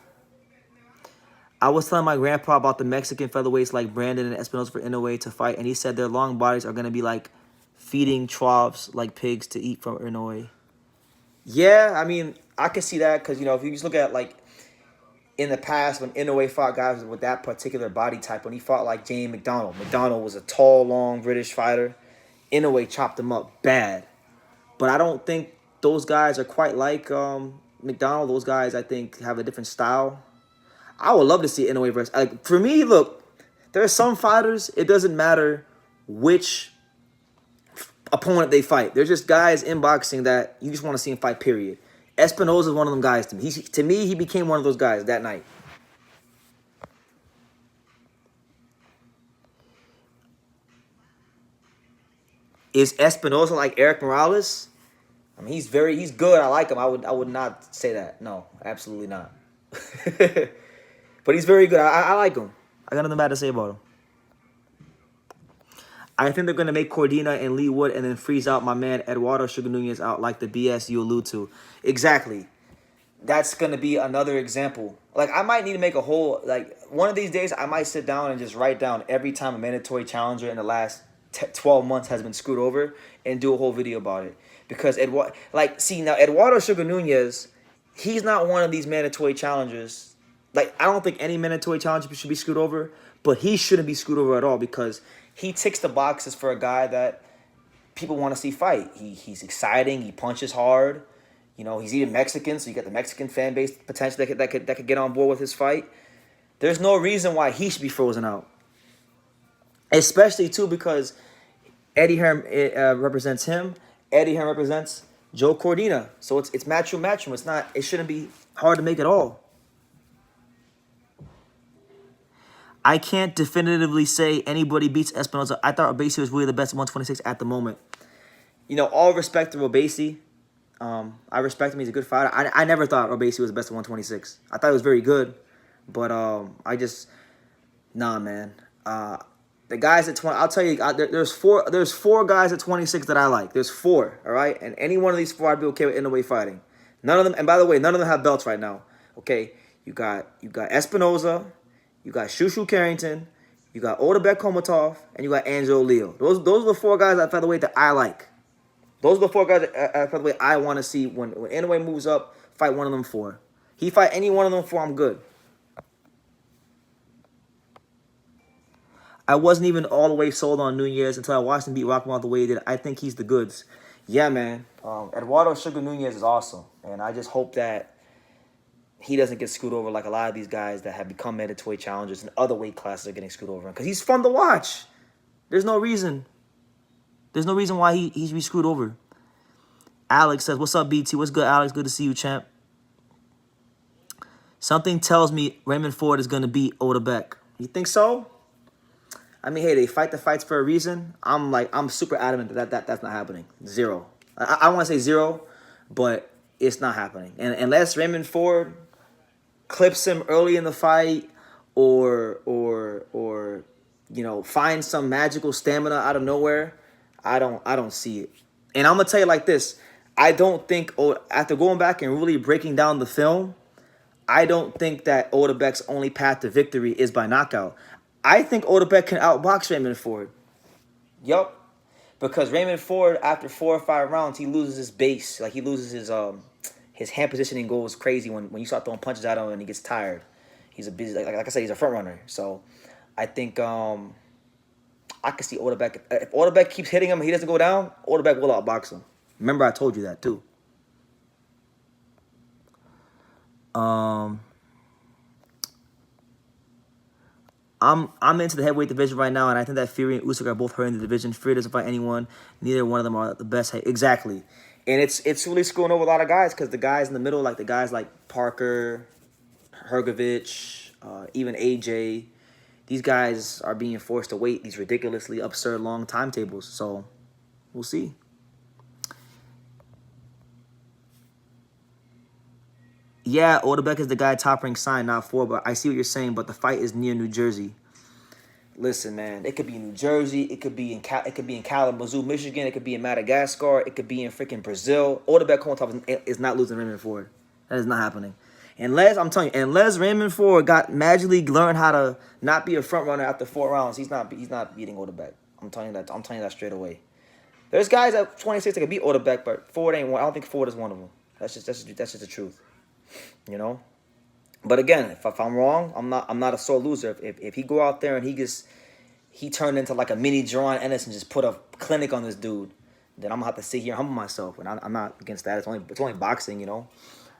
I was telling my grandpa about the Mexican featherweights like Brandon and Espinosa for Inoue to fight, and he said their long bodies are going to be like feeding troughs like pigs to eat from Inoue. Yeah, I can see that because, if you just look at, like, in the past when Inoue fought guys with that particular body type, when he fought, like, Jamie McDonald. McDonald was a tall, long British fighter. Inoue chopped him up bad. But I don't think those guys are quite like McDonald, those guys, I think, have a different style. I would love to see Inoue versus, like, for me, look, there are some fighters, it doesn't matter which opponent they fight. There's just guys in boxing that you just want to see him fight, period. Espinoza is one of them guys to me. To me, he became one of those guys that night. Is Espinoza like Eric Morales? I mean, he's good. I like him. I would not say that. No, absolutely not. But he's very good. I like him. I got nothing bad to say about him. I think they're going to make Cordina and Lee Wood and then freeze out my man Eduardo Sugar Nunez out like the BS you allude to. Exactly. That's going to be another example. Like, I might need to make a whole, like, one of these days I might sit down and just write down every time a mandatory challenger in the last 12 months has been screwed over and do a whole video about it. Because, Eduardo Sugar Nunez, he's not one of these mandatory challengers. Like, I don't think any mandatory challenger should be screwed over, but he shouldn't be screwed over at all because he ticks the boxes for a guy that people want to see fight. He's exciting. He punches hard. You know, he's even Mexican, so you got the Mexican fan base potentially that could get on board with his fight. There's no reason why he should be frozen out. Especially, too, because Eddie Hearn represents him. Eddie Hearn represents Joe Cordina. So it's matchroom. It shouldn't be hard to make at all. I can't definitively say anybody beats Espinoza. I thought Robeisy was really the best at 126 at the moment. You know, all respect to Robeisy. I respect him. He's a good fighter. I never thought Robeisy was the best at 126. I thought he was very good. But nah, man. The guys at 20, I'll tell you, there's four guys at 26 that I like. There's four, all right? And any one of these four I'd be okay with Inoue fighting. None of them, and by the way, none of them have belts right now. Okay? You got Espinoza, you got Shushu Carrington, you got Otabek Komatov, and you got Angelo Leo. Those are the four guys at featherweight that I like. Those are the four guys at featherweight I want to see when Inoue moves up, fight one of them four. He fight any one of them four, I'm good. I wasn't even all the way sold on Nunez until I watched him beat Rockmouth the way he did. I think he's the goods. Yeah, man. Eduardo Sugar Nunez is awesome. And I just hope that he doesn't get screwed over like a lot of these guys that have become mandatory challengers and other weight classes are getting screwed over. Because he's fun to watch. There's no reason. There's no reason why he should be screwed over. Alex says, what's up, BT? What's good, Alex? Good to see you, champ. Something tells me Raymond Ford is going to beat Otabek. You think so? I mean, hey, they fight the fights for a reason. I'm super adamant that's not happening. Zero. I want to say zero, but it's not happening. And unless Raymond Ford clips him early in the fight or you know, finds some magical stamina out of nowhere, I don't see it. And I'm gonna tell you like this. I don't think, after going back and really breaking down the film, I don't think that Otabek's only path to victory is by knockout. I think Otabek can outbox Raymond Ford. Yup. Because Raymond Ford, after 4 or 5 rounds, he loses his base. Like, he loses his hand positioning goes crazy when you start throwing punches at him and he gets tired. He's a busy, like I said, he's a front runner. So I think I can see Otabek. If Otabek keeps hitting him and he doesn't go down, Otabek will outbox him. Remember, I told you that too. I'm into the heavyweight division right now, and I think that Fury and Usyk are both hurting the division. Fury doesn't fight anyone. Neither one of them are the best. Exactly. And it's really screwing over a lot of guys because the guys in the middle, like the guys like Parker, Hrgovic, even AJ, these guys are being forced to wait these ridiculously absurd long timetables. So we'll see. Yeah, Otabek is the guy top rank signed, not Ford, but I see what you're saying, but the fight is near New Jersey. Listen, man, it could be in New Jersey, it could be in Kalamazoo, Michigan, it could be in Madagascar, it could be in freaking Brazil. Otabek Komatov is not losing Raymond Ford. That is not happening. I'm telling you, unless Raymond Ford got magically learned how to not be a front runner after 4 rounds, he's not beating Otabek. I'm telling you that straight away. There's guys at 26 that can beat Otabek, but Ford ain't one. I don't think Ford is one of them. That's just the truth. You know, but again, if I'm wrong, I'm not a sore loser. If he go out there and he turned into like a mini Jerron Ennis and just put a clinic on this dude, then I'm gonna have to sit here and humble myself. And I'm not against that. It's only boxing, you know.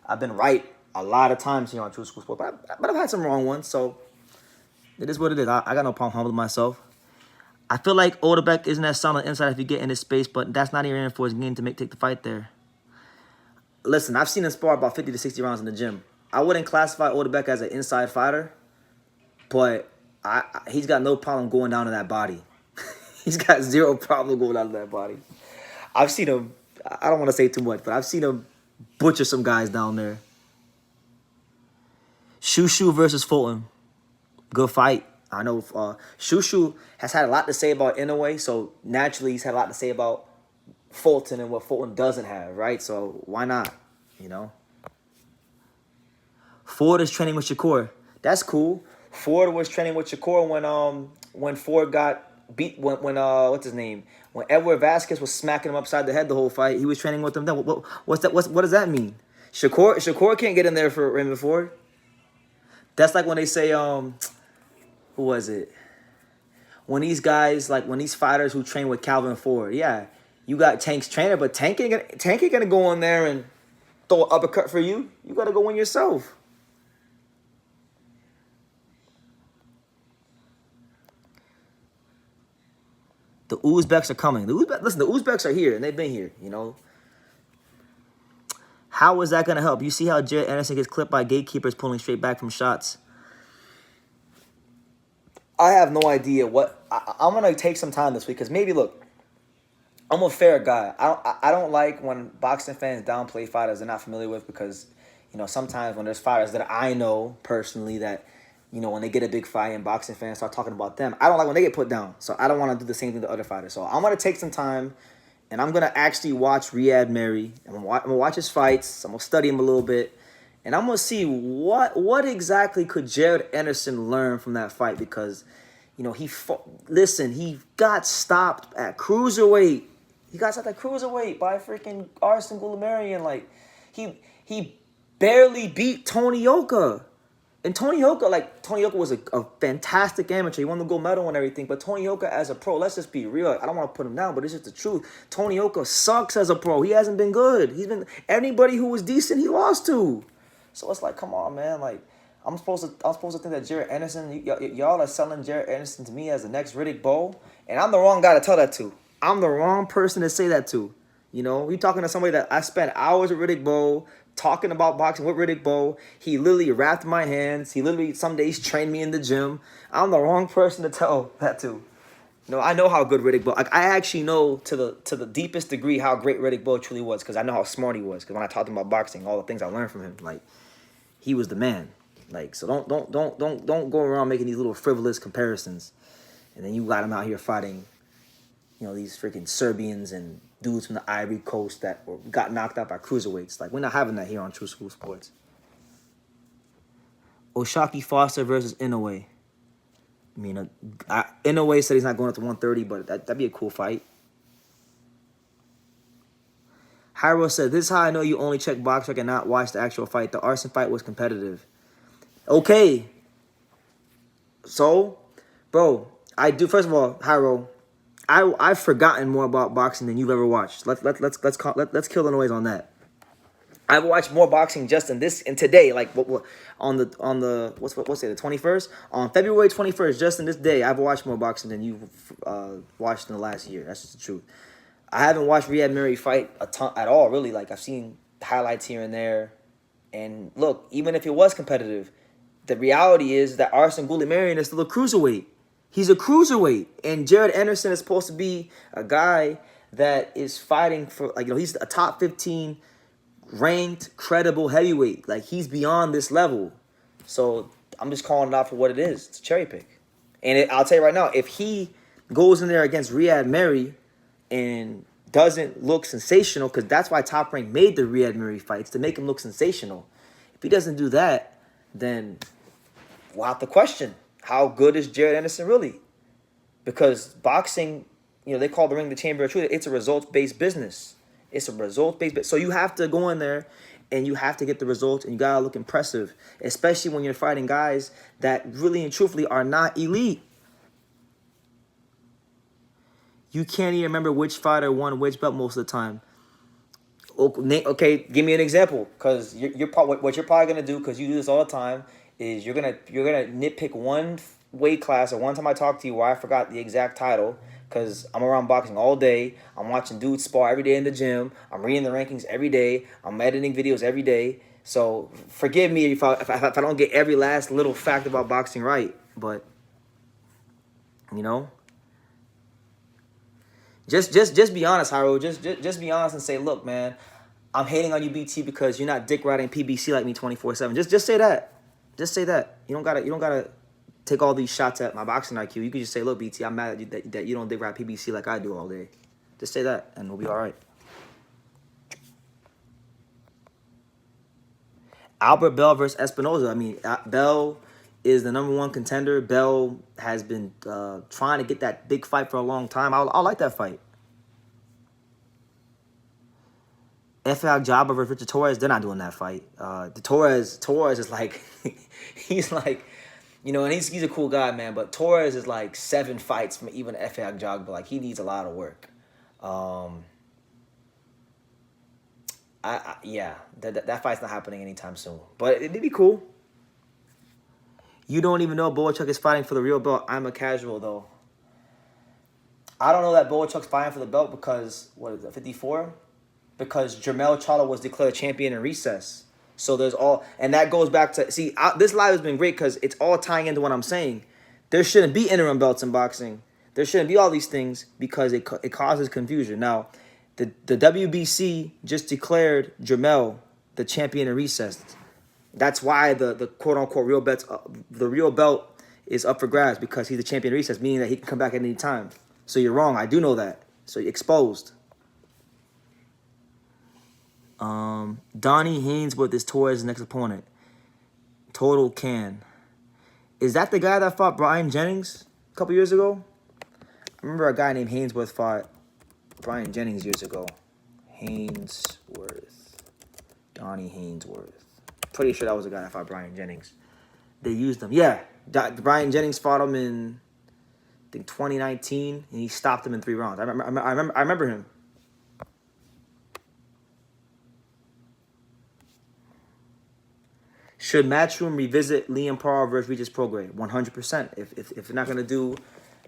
I've been right a lot of times here on True School Sport, but I've had some wrong ones, so it is what it is. I got no problem humbling myself. I feel like Odebrecht isn't as sound on the inside if you get in his space, but that's not even in for his game to take the fight there. Listen, I've seen him spar about 50 to 60 rounds in the gym. I wouldn't classify Odebrecht as an inside fighter, but he's got no problem going down to that body. He's got zero problem going down to that body. I've seen him, I don't want to say too much, but I've seen him butcher some guys down there. Shushu versus Fulton. Good fight. I know Shushu has had a lot to say about Inoue, so naturally he's had a lot to say about Fulton and what Fulton doesn't have, right? So why not, you know? Ford is training with Shakur. That's cool. Ford was training with Shakur when Ford got beat, when what's his name? When Edward Vasquez was smacking him upside the head the whole fight, he was training with him then. What does that mean? Shakur can't get in there for Raymond Ford. That's like when they say, who was it? When these guys, like when these fighters who train with Calvin Ford, yeah, you got Tank's trainer, but Tank ain't gonna go in there and throw an uppercut for you. You gotta go in yourself. The Uzbeks are coming. Listen, the Uzbeks are here, and they've been here, you know. How is that going to help? You see how Jared Anderson gets clipped by gatekeepers pulling straight back from shots? I have no idea what... I'm going to take some time this week, because maybe, look, I'm a fair guy. I don't like when boxing fans downplay fighters they're not familiar with, because, you know, sometimes when there's fighters that I know personally that... You know, when they get a big fight and boxing fans start talking about them, I don't like when they get put down. So I don't want to do the same thing to other fighters. So I'm going to take some time, and I'm going to actually watch Riyad Mary. I'm going to watch his fights. I'm going to study him a little bit. And I'm going to see what exactly could Jared Anderson learn from that fight. Because, you know, he got stopped at cruiserweight. He got stopped at cruiserweight by freaking Arslan Goulamirian. Like, he barely beat Tony Yoka. And Tony Yoka was a fantastic amateur. He won the gold medal and everything. But Tony Yoka as a pro, let's just be real. I don't want to put him down, but it's just the truth. Tony Yoka sucks as a pro. He hasn't been good. Anybody who was decent, he lost to. So it's like, come on, man. Like, I'm supposed to think that Jared Anderson, y'all are selling Jared Anderson to me as the next Riddick Bowe. And I'm the wrong guy to tell that to. I'm the wrong person to say that to. You know, you're talking to somebody that I spent hours with Riddick Bowe, talking about boxing with Riddick Bowe. He literally wrapped my hands. He literally some days trained me in the gym. I'm the wrong person to tell that to. You know, I know how good Riddick Bowe. Like, I actually know to the deepest degree how great Riddick Bowe truly was, because I know how smart he was. Because when I talked to him about boxing, all the things I learned from him, like, he was the man. Like, so don't go around making these little frivolous comparisons, and then you got him out here fighting, you know, these freaking Serbians and dudes from the Ivory Coast that got knocked out by cruiserweights. Like, we're not having that here on True School Sports. Oshaki Foster versus Inoue. I mean, Inoue said he's not going up to 130, but that'd be a cool fight. Hyro said, this is how I know you only check BoxRec and not watch the actual fight. The Arslan fight was competitive. Okay. So, bro, first of all, Hyro, I've forgotten more about boxing than you've ever watched. Let's kill the noise on that. I've watched more boxing just in today, like on the the 21st, on February 21st, just in this day, I've watched more boxing than you've watched in the last year. That's just the truth. I haven't watched Riyad Mary fight a ton at all, really. Like, I've seen highlights here and there, and look, even if it was competitive, the reality is that Arslan Goulamirian is still a cruiserweight. He's a cruiserweight, and Jared Anderson is supposed to be a guy that is fighting for, like, you know, he's a top 15 ranked, credible heavyweight. Like, he's beyond this level. So I'm just calling it out for what it is. It's a cherry pick. And I'll tell you right now, if he goes in there against Riyad Mary and doesn't look sensational, because that's why Top Rank made the Riyad Mary fights, to make him look sensational. If he doesn't do that, then we'll have to question, how good is Jared Anderson really? Because boxing, you know, they call the ring the chamber of truth. It's a results-based business. It's a results-based business. So you have to go in there and you have to get the results, and you got to look impressive, especially when you're fighting guys that really and truthfully are not elite. You can't even remember which fighter won which belt most of the time. Okay, give me an example, because what you're probably gonna do, because you do this all the time, is you're gonna nitpick one weight class, or one time I talked to you where I forgot the exact title, because I'm around boxing all day. I'm watching dudes spar every day in the gym. I'm reading the rankings every day. I'm editing videos every day. So forgive me if I don't get every last little fact about boxing right, but you know, just be honest, Hyro. Just be honest and say, look, man, I'm hating on you, BT, because you're not dick riding PBC like me 24/7. Just say that. Just say that. You don't gotta take all these shots at my boxing IQ. You can just say, look, BT, I'm mad at you that you don't dick ride PBC like I do all day. Just say that, and we'll be all right. Albert Bell versus Espinoza. I mean, Bell is the #1 contender. Bell has been trying to get that big fight for a long time. I like that fight. Efe Ajagba versus Richard Torres, they're not doing that fight. The Torres is like, he's like, and he's a cool guy, man. But Torres is like 7 fights from even Efe Ajagba. Like, he needs a lot of work. Yeah, that fight's not happening anytime soon. But it'd be cool. You don't even know Boachuk is fighting for the real belt. I'm a casual, though. I don't know that Boachuk's fighting for the belt because, what is it, 54? Because Jermell Charlo was declared champion in recess. So there's all, and that goes back to, see, this live has been great because it's all tying into what I'm saying. There shouldn't be interim belts in boxing. There shouldn't be all these things because it causes confusion. Now, the WBC just declared Jermell the champion in recess. That's why the quote-unquote the real belt is up for grabs, because he's the champion in recess, meaning that he can come back at any time. So you're wrong. I do know that. So you're exposed. Donnie Hainsworth is Torres' next opponent. Total Can. Is that the guy that fought Brian Jennings a couple years ago? I remember a guy named Hainsworth fought Brian Jennings years ago. Hainsworth. Donnie Hainsworth. Pretty sure that was the guy that fought Brian Jennings. They used him. Yeah. Brian Jennings fought him in, I think, 2019, and he stopped him in 3 rounds. I remember him. Should Matchroom revisit Liam Parr versus Regis Prograis? 100%. If they're not going to do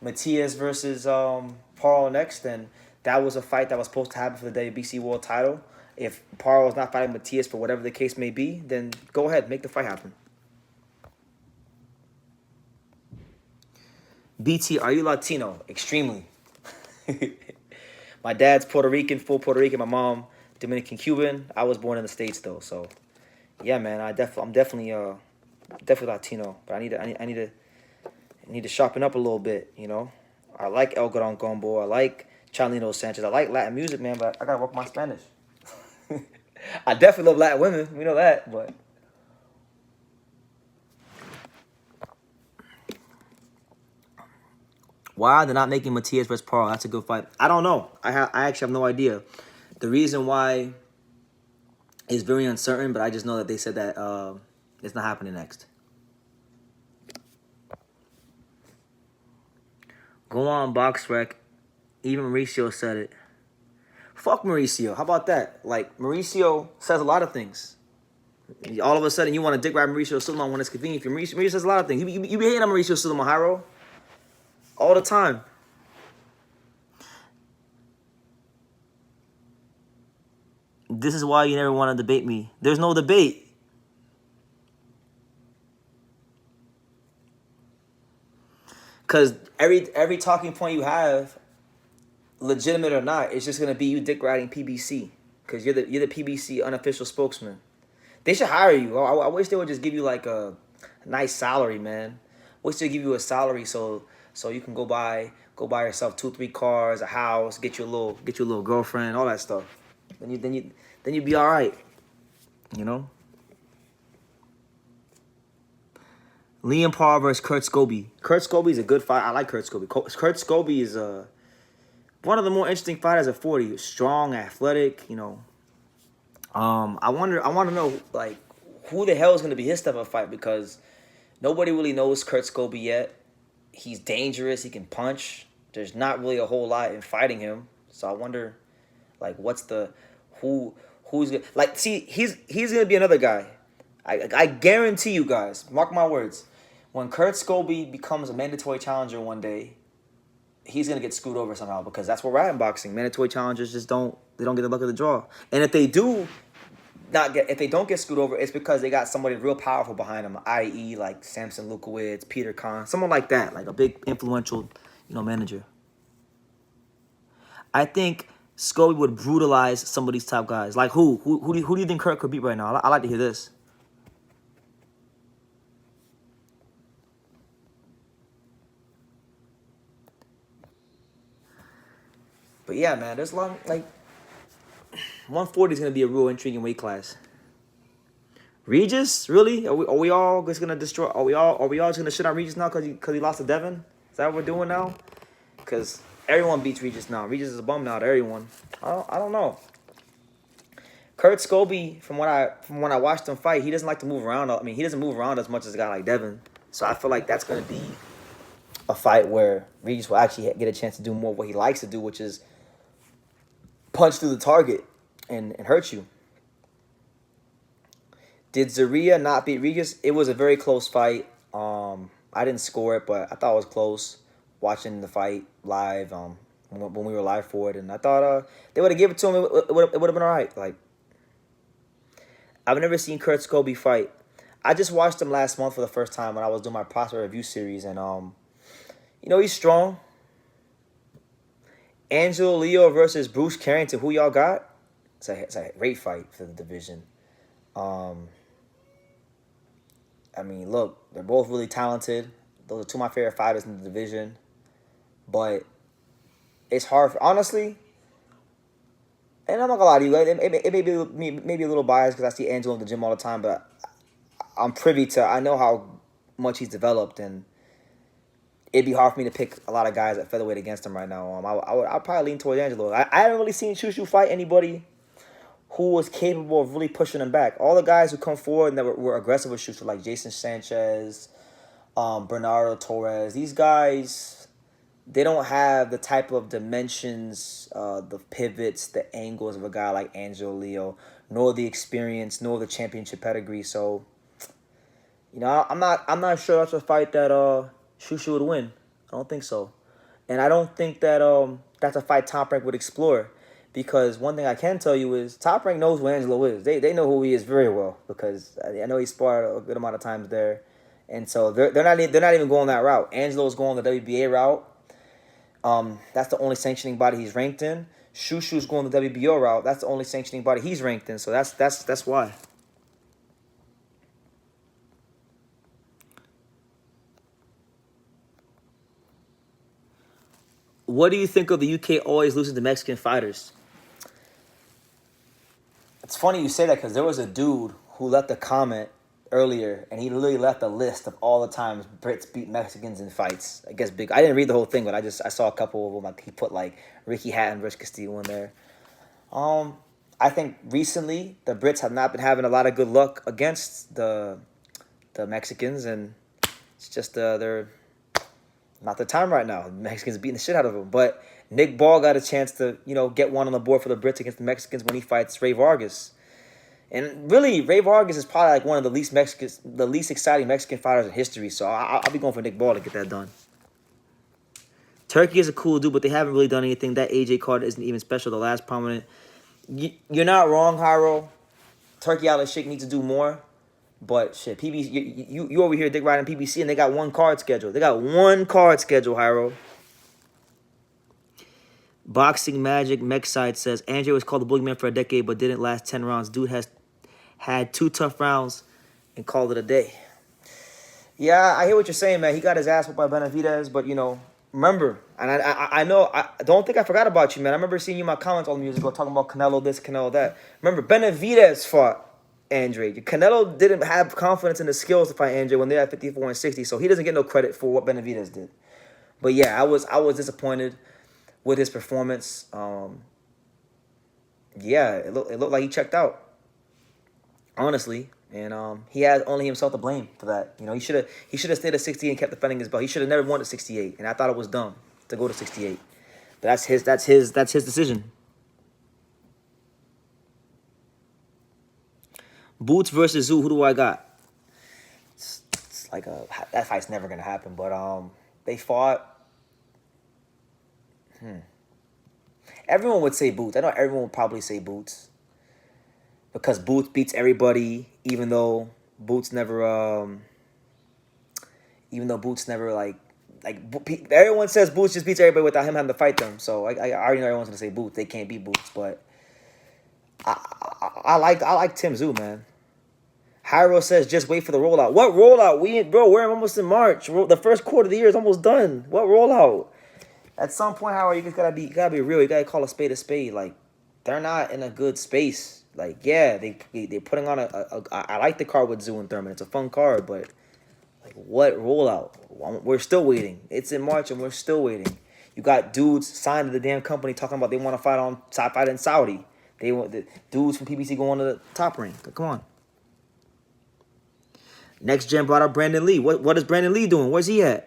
Matias versus Parr next, then that was a fight that was supposed to happen for the WBC World title. If Parr was not fighting Matias for whatever the case may be, then go ahead, make the fight happen. BT, are you Latino? Extremely. My dad's Puerto Rican, full Puerto Rican. My mom, Dominican Cuban. I was born in the States, though, so... Yeah, man, I'm definitely Latino, but I need to sharpen up a little bit, I like El Gran Combo, I like Chalino Sanchez, I like Latin music, man, but I gotta work my Spanish. I definitely love Latin women, we know that, but why are they not making Matias versus Parr? That's a good fight. I don't know. I actually have no idea. The reason why is very uncertain, but I just know that they said that it's not happening next. Go on, BoxRec. Even Mauricio said it. Fuck Mauricio. How about that? Like, Mauricio says a lot of things. All of a sudden, you want to dick ride Mauricio Sulaiman when it's convenient for Mauricio. Mauricio says a lot of things. You be hating on Mauricio Sulaiman, Hyro. All the time. This is why you never want to debate me. There's no debate. Because every talking point you have, legitimate or not, it's just going to be you dick riding PBC. Because you're the PBC unofficial spokesman. They should hire you. I wish they would just give you like a nice salary, man. Wish they'd give you a salary so you can go buy yourself 2-3 cars, a house, get you a little girlfriend, all that stuff. Then you'd be all right, Liam Parr versus Kurt Scobie. Kurt Scobie's a good fight. I like Kurt Scobie. Kurt Scobie is one of the more interesting fighters at 40. Strong, athletic, I want to know, like, who the hell is going to be his type of fight, because nobody really knows Kurt Scobie yet. He's dangerous. He can punch. There's not really a whole lot in fighting him. So I wonder, like, who Who's gonna like? See, he's gonna be another guy. I guarantee you guys. Mark my words. When Kurt Scobie becomes a mandatory challenger one day, he's gonna get screwed over somehow because that's where we're at in boxing. Mandatory challengers just don't get the luck of the draw. And if they do not get if they don't get screwed over, it's because they got somebody real powerful behind them, i.e. like Samson Lukowitz, Peter Kahn, someone like that, like a big influential, manager. I think Scobie would brutalize some of these top guys. Like who? Who do you think Kurt could beat right now? I like to hear this. But yeah, man, there's a lot like 140 is gonna be a real intriguing weight class. Regis, really? Are we all just gonna destroy? Are we all just gonna shit on Regis now because he lost to Devin? Is that what we're doing now? Because everyone beats Regis now. Regis is a bum now to everyone. I don't know. Kurt Scobie, from when I watched him fight, he doesn't like to move around. I mean, he doesn't move around as much as a guy like Devin. So I feel like that's gonna be a fight where Regis will actually get a chance to do more of what he likes to do, which is punch through the target and hurt you. Did Zarria not beat Regis? It was a very close fight. I didn't score it, but I thought it was close. Watching the fight live, when we were live for it, and I thought they would have given it to him. It would have been all right. Like, I've never seen Kurt Scobie fight. I just watched him last month for the first time when I was doing my prospect review series, and he's strong. Angelo Leo versus Bruce Carrington. Who y'all got? It's a great fight for the division. I mean, look, they're both really talented. Those are two of my favorite fighters in the division. But it's hard, honestly. And I'm not gonna lie to you, it may be maybe a little biased because I see Angelo in the gym all the time, but I'm privy to. I know how much he's developed, and it'd be hard for me to pick a lot of guys at featherweight against him right now. I'd probably lean towards Angelo. I haven't really seen Chushu fight anybody who was capable of really pushing him back. All the guys who come forward and that were aggressive with Chushu, like Jason Sanchez, Bernardo Torres, these guys, they don't have the type of dimensions, the pivots, the angles of a guy like Angelo Leo, nor the experience, nor the championship pedigree. So, I'm not sure that's a fight that Chushu would win. I don't think so. And I don't think that that's a fight Top Rank would explore. Because one thing I can tell you is Top Rank knows who Angelo is. They know who he is very well because I know he sparred a good amount of times there, and so they're not even going that route. Angelo's going the WBA route. That's the only sanctioning body he's ranked in. Shushu's going the WBO route. That's the only sanctioning body he's ranked in. So that's why. What do you think of the UK always losing to Mexican fighters? It's funny you say that because there was a dude who left a comment earlier, and he literally left a list of all the times Brits beat Mexicans in fights. I guess big. I didn't read the whole thing, but I saw a couple of them. Like he put like Ricky Hatton versus Castillo in there. I think recently the Brits have not been having a lot of good luck against the Mexicans, and it's just they're not the time right now. The Mexicans beating the shit out of them, but Nick Ball got a chance to, get one on the board for the Brits against the Mexicans when he fights Ray Vargas. And really, Ray Vargas is probably like one of the least exciting Mexican fighters in history. So I'll be going for Nick Ball to get that done. Turkey is a cool dude, but they haven't really done anything. That AJ card isn't even special. The last prominent. You're not wrong, Hyro. Turkey Al Sheikh needs to do more. But shit, PBC, you over here dick riding PBC, and they got one card scheduled. They got one card scheduled, Hyro. Boxing Magic Mechside says, Andre was called the boogeyman for a decade, but didn't last 10 rounds. Dude has had 2 tough rounds and called it a day. Yeah, I hear what you're saying, man. He got his ass whooped by Benavidez, but, remember, and I know, I don't think I forgot about you, man. I remember seeing you in my comments all the years ago talking about Canelo this, Canelo that. Remember, Benavidez fought Andre. Canelo didn't have confidence in the skills to fight Andre when they're at 54 and 60, so he doesn't get no credit for what Benavidez did. But yeah, I was disappointed with his performance. Yeah, it looked like he checked out, honestly, and he had only himself to blame for that. He should have stayed at 68 and kept defending his belt. He should have never won at 68, and I thought it was dumb to go to 68. But that's his decision. Boots versus Zoo. Who do I got? It's like that fight's never gonna happen. But they fought. Everyone would say Boots. I know everyone would probably say Boots because Boots beats everybody, even though Boots never everyone says Boots just beats everybody without him having to fight them. So I already know everyone's gonna say Boots. They can't beat Boots, but I like Tim Tszyu, man. Hyro says just wait for the rollout. What rollout? We're almost in March. The first quarter of the year is almost done. What rollout? At some point, Howard, you just gotta be real. You gotta call a spade a spade. Like, they're not in a good space. Like, yeah, they're putting on I like the card with Tszyu and Thurman. It's a fun card, but like, what rollout? We're still waiting. It's in March and we're still waiting. You got dudes signed to the damn company talking about they want to fight in Saudi. They want the dudes from PBC going to the Top Rank. Come on. Next gen brought up Brandon Lee. What is Brandon Lee doing? Where's he at?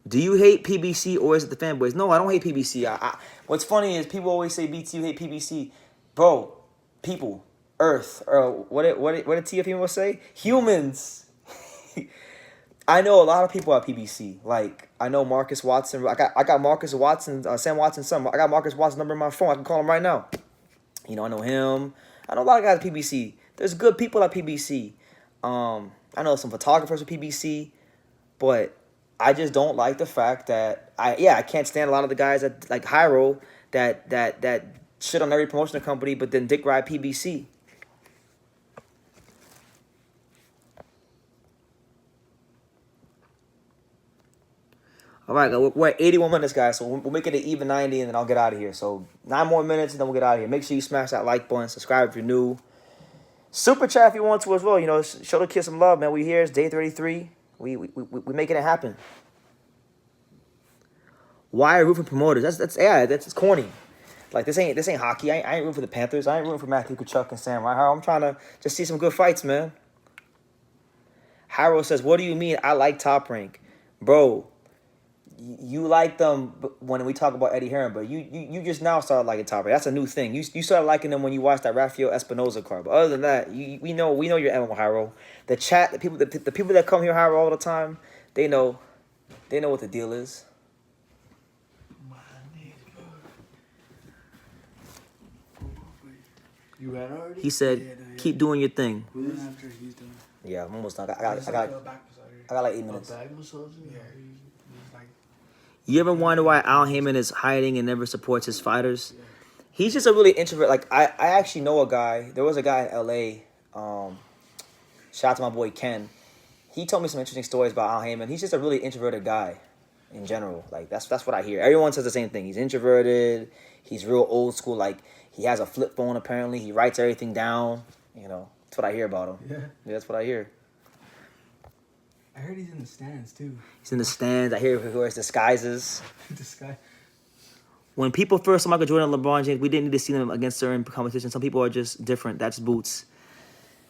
Do you hate PBC or is it the fanboys? No, I don't hate PBC. What's funny is people always say BT, you hate PBC. Bro, people, Earth, or what did TFM say? Humans. I know a lot of people at PBC. Like, I know Marcus Watson. I got Marcus Watson, Sam Watson's son. I got Marcus Watson's number in my phone. I can call him right now. I know him. I know a lot of guys at PBC. There's good people at PBC. I know some photographers at PBC, but I just don't like the fact that I can't stand a lot of the guys that like Hyro that shit on every promotional company, but then dick ride PBC. All right, we're at 81 minutes, guys, so we'll make it an even 90, and then I'll get out of here. So 9 more minutes, and then we'll get out of here. Make sure you smash that like button, subscribe if you're new. Super chat if you want to as well. Show the kids some love, man. We here. It's day 33. We making it happen. Why are roofing promoters? That's corny. Like, this ain't hockey. I ain't rooting for the Panthers. I ain't rooting for Matthew Tkachuk and Sam Reinhart. I'm trying to just see some good fights, man. Hyro says, what do you mean I like Top Rank? Bro, you like them when we talk about Eddie Hearn, but you just now started liking Top Rank. That's a new thing. You started liking them when you watched that Rafael Espinoza card. But other than that, we know you're Emma Hyro. The chat, the people that come here Hyro all the time, they know what the deal is. You read already? He said, keep doing your thing. After he's done. Yeah, I'm almost done. I got like 8 minutes. Back massage? Yeah. He's like, You ever wonder why Al Heyman is hiding and never supports his fighters? Yeah. He's just a really introvert. Like, I actually know a guy. There was a guy in L.A. Shout out to my boy Ken. He told me some interesting stories about Al Heyman. He's just a really introverted guy in general. Like, that's what I hear. Everyone says the same thing. He's introverted. He's real old school. Like, he has a flip phone, apparently. He writes everything down. That's what I hear about him. Yeah, that's what I hear. I heard he's in the stands, too. He's in the stands. I hear he wears disguises. Disguise. When people first saw Michael Jordan and LeBron James, we didn't need to see them against certain competition. Some people are just different. That's Boots.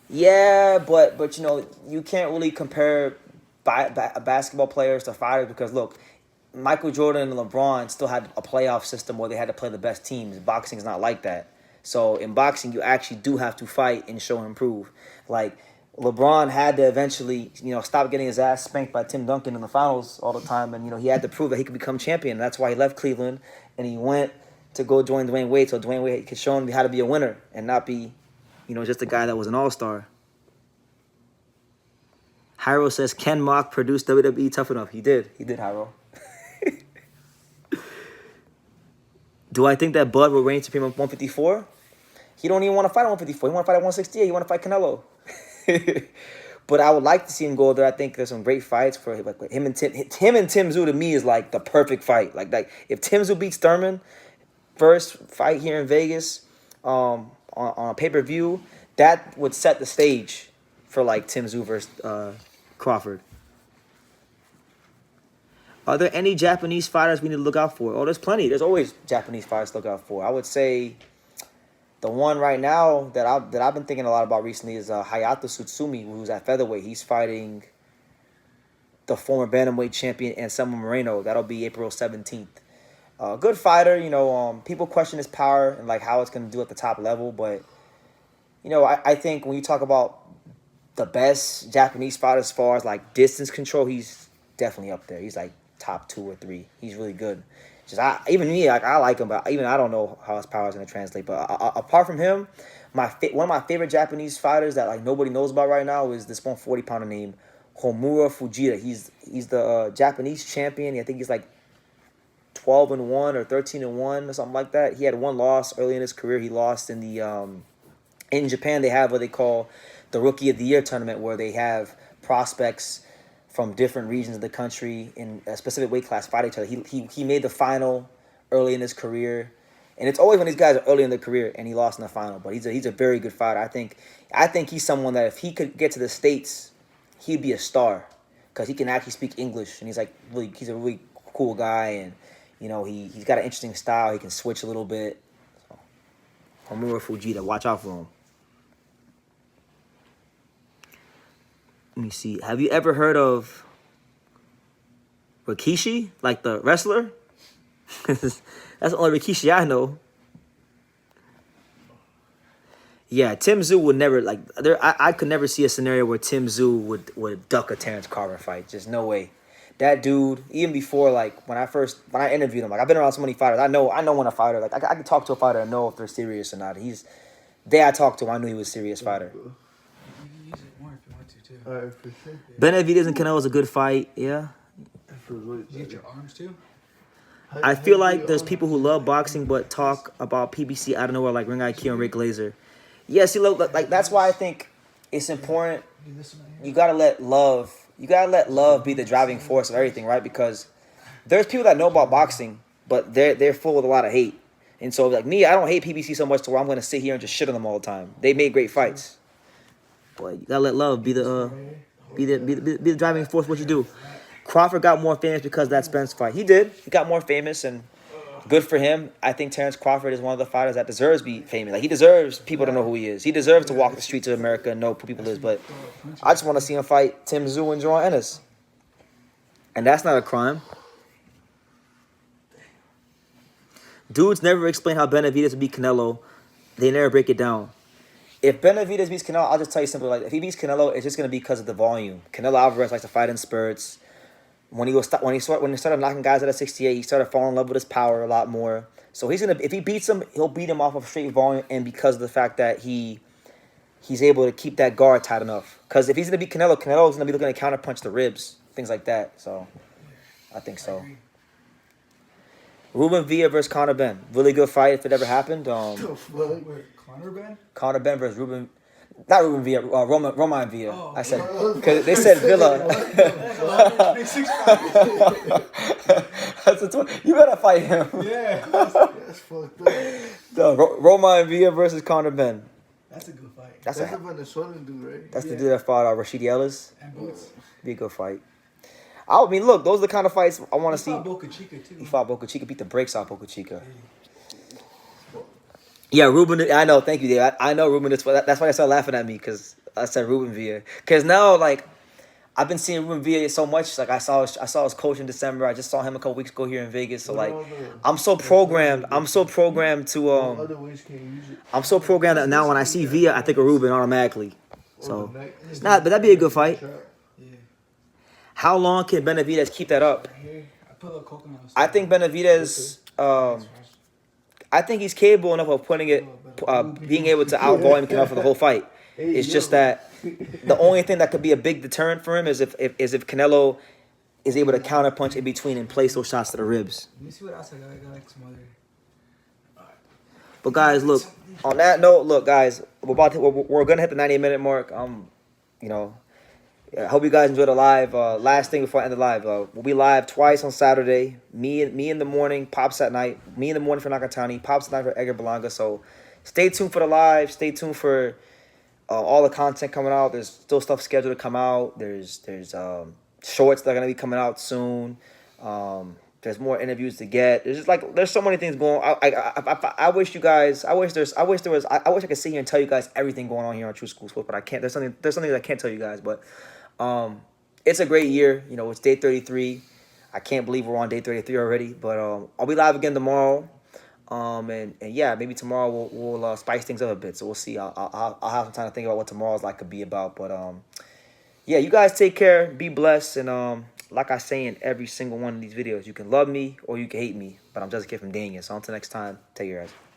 Yeah, but you can't really compare basketball players to fighters because, look, Michael Jordan and LeBron still had a playoff system where they had to play the best teams. Boxing is not like that. So in boxing, you actually do have to fight and show and improve. Like, LeBron had to eventually, stop getting his ass spanked by Tim Duncan in the finals all the time. And, he had to prove that he could become champion. And that's why he left Cleveland and he went to go join Dwayne Wade so Dwayne Wade could show him how to be a winner and not be, just a guy that was an all-star. Hyro says, Ken Mock produced WWE Tough Enough. He did, Hyro. Do I think that Bud will reign supreme at 154? He don't even want to fight at 154. He want to fight at 168. He want to fight Canelo. But I would like to see him go there. I think there's some great fights for him. Like him and Tim Tszyu to me is like the perfect fight. Like if Tim Tszyu beats Thurman, first fight here in Vegas, on a pay-per-view, that would set the stage for like Tim Tszyu versus Crawford. Are there any Japanese fighters we need to look out for? Oh, there's plenty. There's always Japanese fighters to look out for. I would say the one right now that I've been thinking a lot about recently is Hayato Tsutsumi, who's at featherweight. He's fighting the former bantamweight champion Anselmo Moreno. That'll be April 17th. Good fighter. People question his power and like how it's gonna do at the top level, but I think when you talk about the best Japanese fighter as far as like distance control, he's definitely up there. He's like top 2 or 3. He's really good. Just even me, like I like him, but even I don't know how his power is gonna translate. But apart from him, one of my favorite Japanese fighters that like nobody knows about right now is this 140-pounder named Homura Fujita. He's the Japanese champion. I think he's like 12-1 or 13-1 or something like that. He had one loss early in his career. He lost in the in Japan. They have what they call the Rookie of the Year tournament, where they have prospects from different regions of the country in a specific weight class fight each other. He made the final early in his career, and it's always when these guys are early in their career and he lost in the final. But he's a very good fighter. I think he's someone that if he could get to the States, he'd be a star because he can actually speak English, and he's a really cool guy, and he's got an interesting style. He can switch a little bit. So, Homura Fujita, watch out for him. Let me see. Have you ever heard of Rikishi, like the wrestler? That's the only Rikishi I know. Yeah, Tim Tszyu would never I could never see a scenario where Tim Tszyu would duck a Terrence Carver fight. Just no way. That dude, even before like when I interviewed him, like I've been around so many fighters. I know when a fighter I can talk to a fighter and know if they're serious or not. The day I talked to him, I knew he was a serious fighter. You can use it more if you want to too. Alright, for sure. Benavidez and Canelo is a good fight. Yeah. You get your arms too. I feel like there's people who love boxing but talk about PBC out of nowhere, like Ring IQ and Rick Glazer. Yes, like that's why I think it's important. You gotta let love be the driving force of everything, right? Because there's people that know about boxing, but they're full of a lot of hate. And so like me, I don't hate PBC so much to where I'm gonna sit here and just shit on them all the time. They made great fights, but you gotta let love be the driving force. What you do. Crawford got more famous because of that Spence fight. He did. He got more famous, and good for him. I think Terrence Crawford is one of the fighters that deserves to be famous. Like, he deserves people to know who he is. He deserves to walk the streets of America and know who people is. But I just want to see him fight Tim Tszyu and Joel Ennis. And that's not a crime. Dudes never explain how Benavidez would beat Canelo. They never break it down. If Benavidez beats Canelo, I'll just tell you simply, like, if he beats Canelo, it's just going to be because of the volume. Canelo Alvarez likes to fight in spurts. When he started knocking guys out of 68, he started falling in love with his power a lot more. So if he beats him, he'll beat him off of straight volume and because of the fact that he's able to keep that guard tight enough. Because if he's gonna beat Canelo's gonna be looking to counterpunch the ribs, things like that. So I think so. Ruben Villa versus Conor Benn, really good fight if it ever happened. Conor Benn? Conor Benn versus not Ruben Villa, Roman Villa. Oh, I said, because they said Villa. You gotta fight him. Yeah. That's fucked up. Roman Villa versus Conor Benn. That's a good fight. That's the Venezuelan dude, right? That's the dude that fought Rashidi Ellis. And Boots. Be a good fight. I mean, look, those are the kind of fights I want to see. He fought Boca Chica, too. He fought Boca Chica, beat the brakes off Boca Chica. Yeah, Ruben. I know. Thank you, Dave. I know Ruben. That's why I started laughing at me because I said Ruben Villa. Because now, like, I've been seeing Ruben Villa so much. Like, I saw his coach in December. I just saw him a couple weeks ago here in Vegas. So like, I'm so programmed. I'm so programmed to I'm so programmed that now when I see Villa, I think of Ruben automatically. So, but that'd be a good fight. Yeah. How long can Benavidez keep that up? Here, I put a little coconut. I think Benavidez. I think he's capable enough of putting it, being able to out-volume Canelo for the whole fight. It's just that the only thing that could be a big deterrent for him is if Canelo is able to counterpunch in between and place those shots to the ribs. Let me see what else I got. I got like some other. But guys, look. On that note, look, guys, we're gonna hit the 90-minute mark. I hope you guys enjoyed the live. Last thing before I end the live, we'll be live twice on Saturday. Me in the morning, Pops at night. Me in the morning for Nakatani, Pops at night for Edgar Berlanga. So stay tuned for the live. Stay tuned for all the content coming out. There's still stuff scheduled to come out. There's shorts that are gonna be coming out soon. There's more interviews to get. There's so many things going on. I wish you guys. I wish I could sit here and tell you guys everything going on here on True School Sports, but I can't. There's something that I can't tell you guys, but. It's a great year. It's day 33. I can't believe we're on day 33 already. But I'll be live again tomorrow. And yeah, maybe tomorrow we'll spice things up a bit. So we'll see. I'll have some time to think about what tomorrow's like could be about. But yeah, you guys take care, be blessed, and like I say in every single one of these videos, you can love me or you can hate me, but I'm just a kid from Dania. So until next time, take care, guys.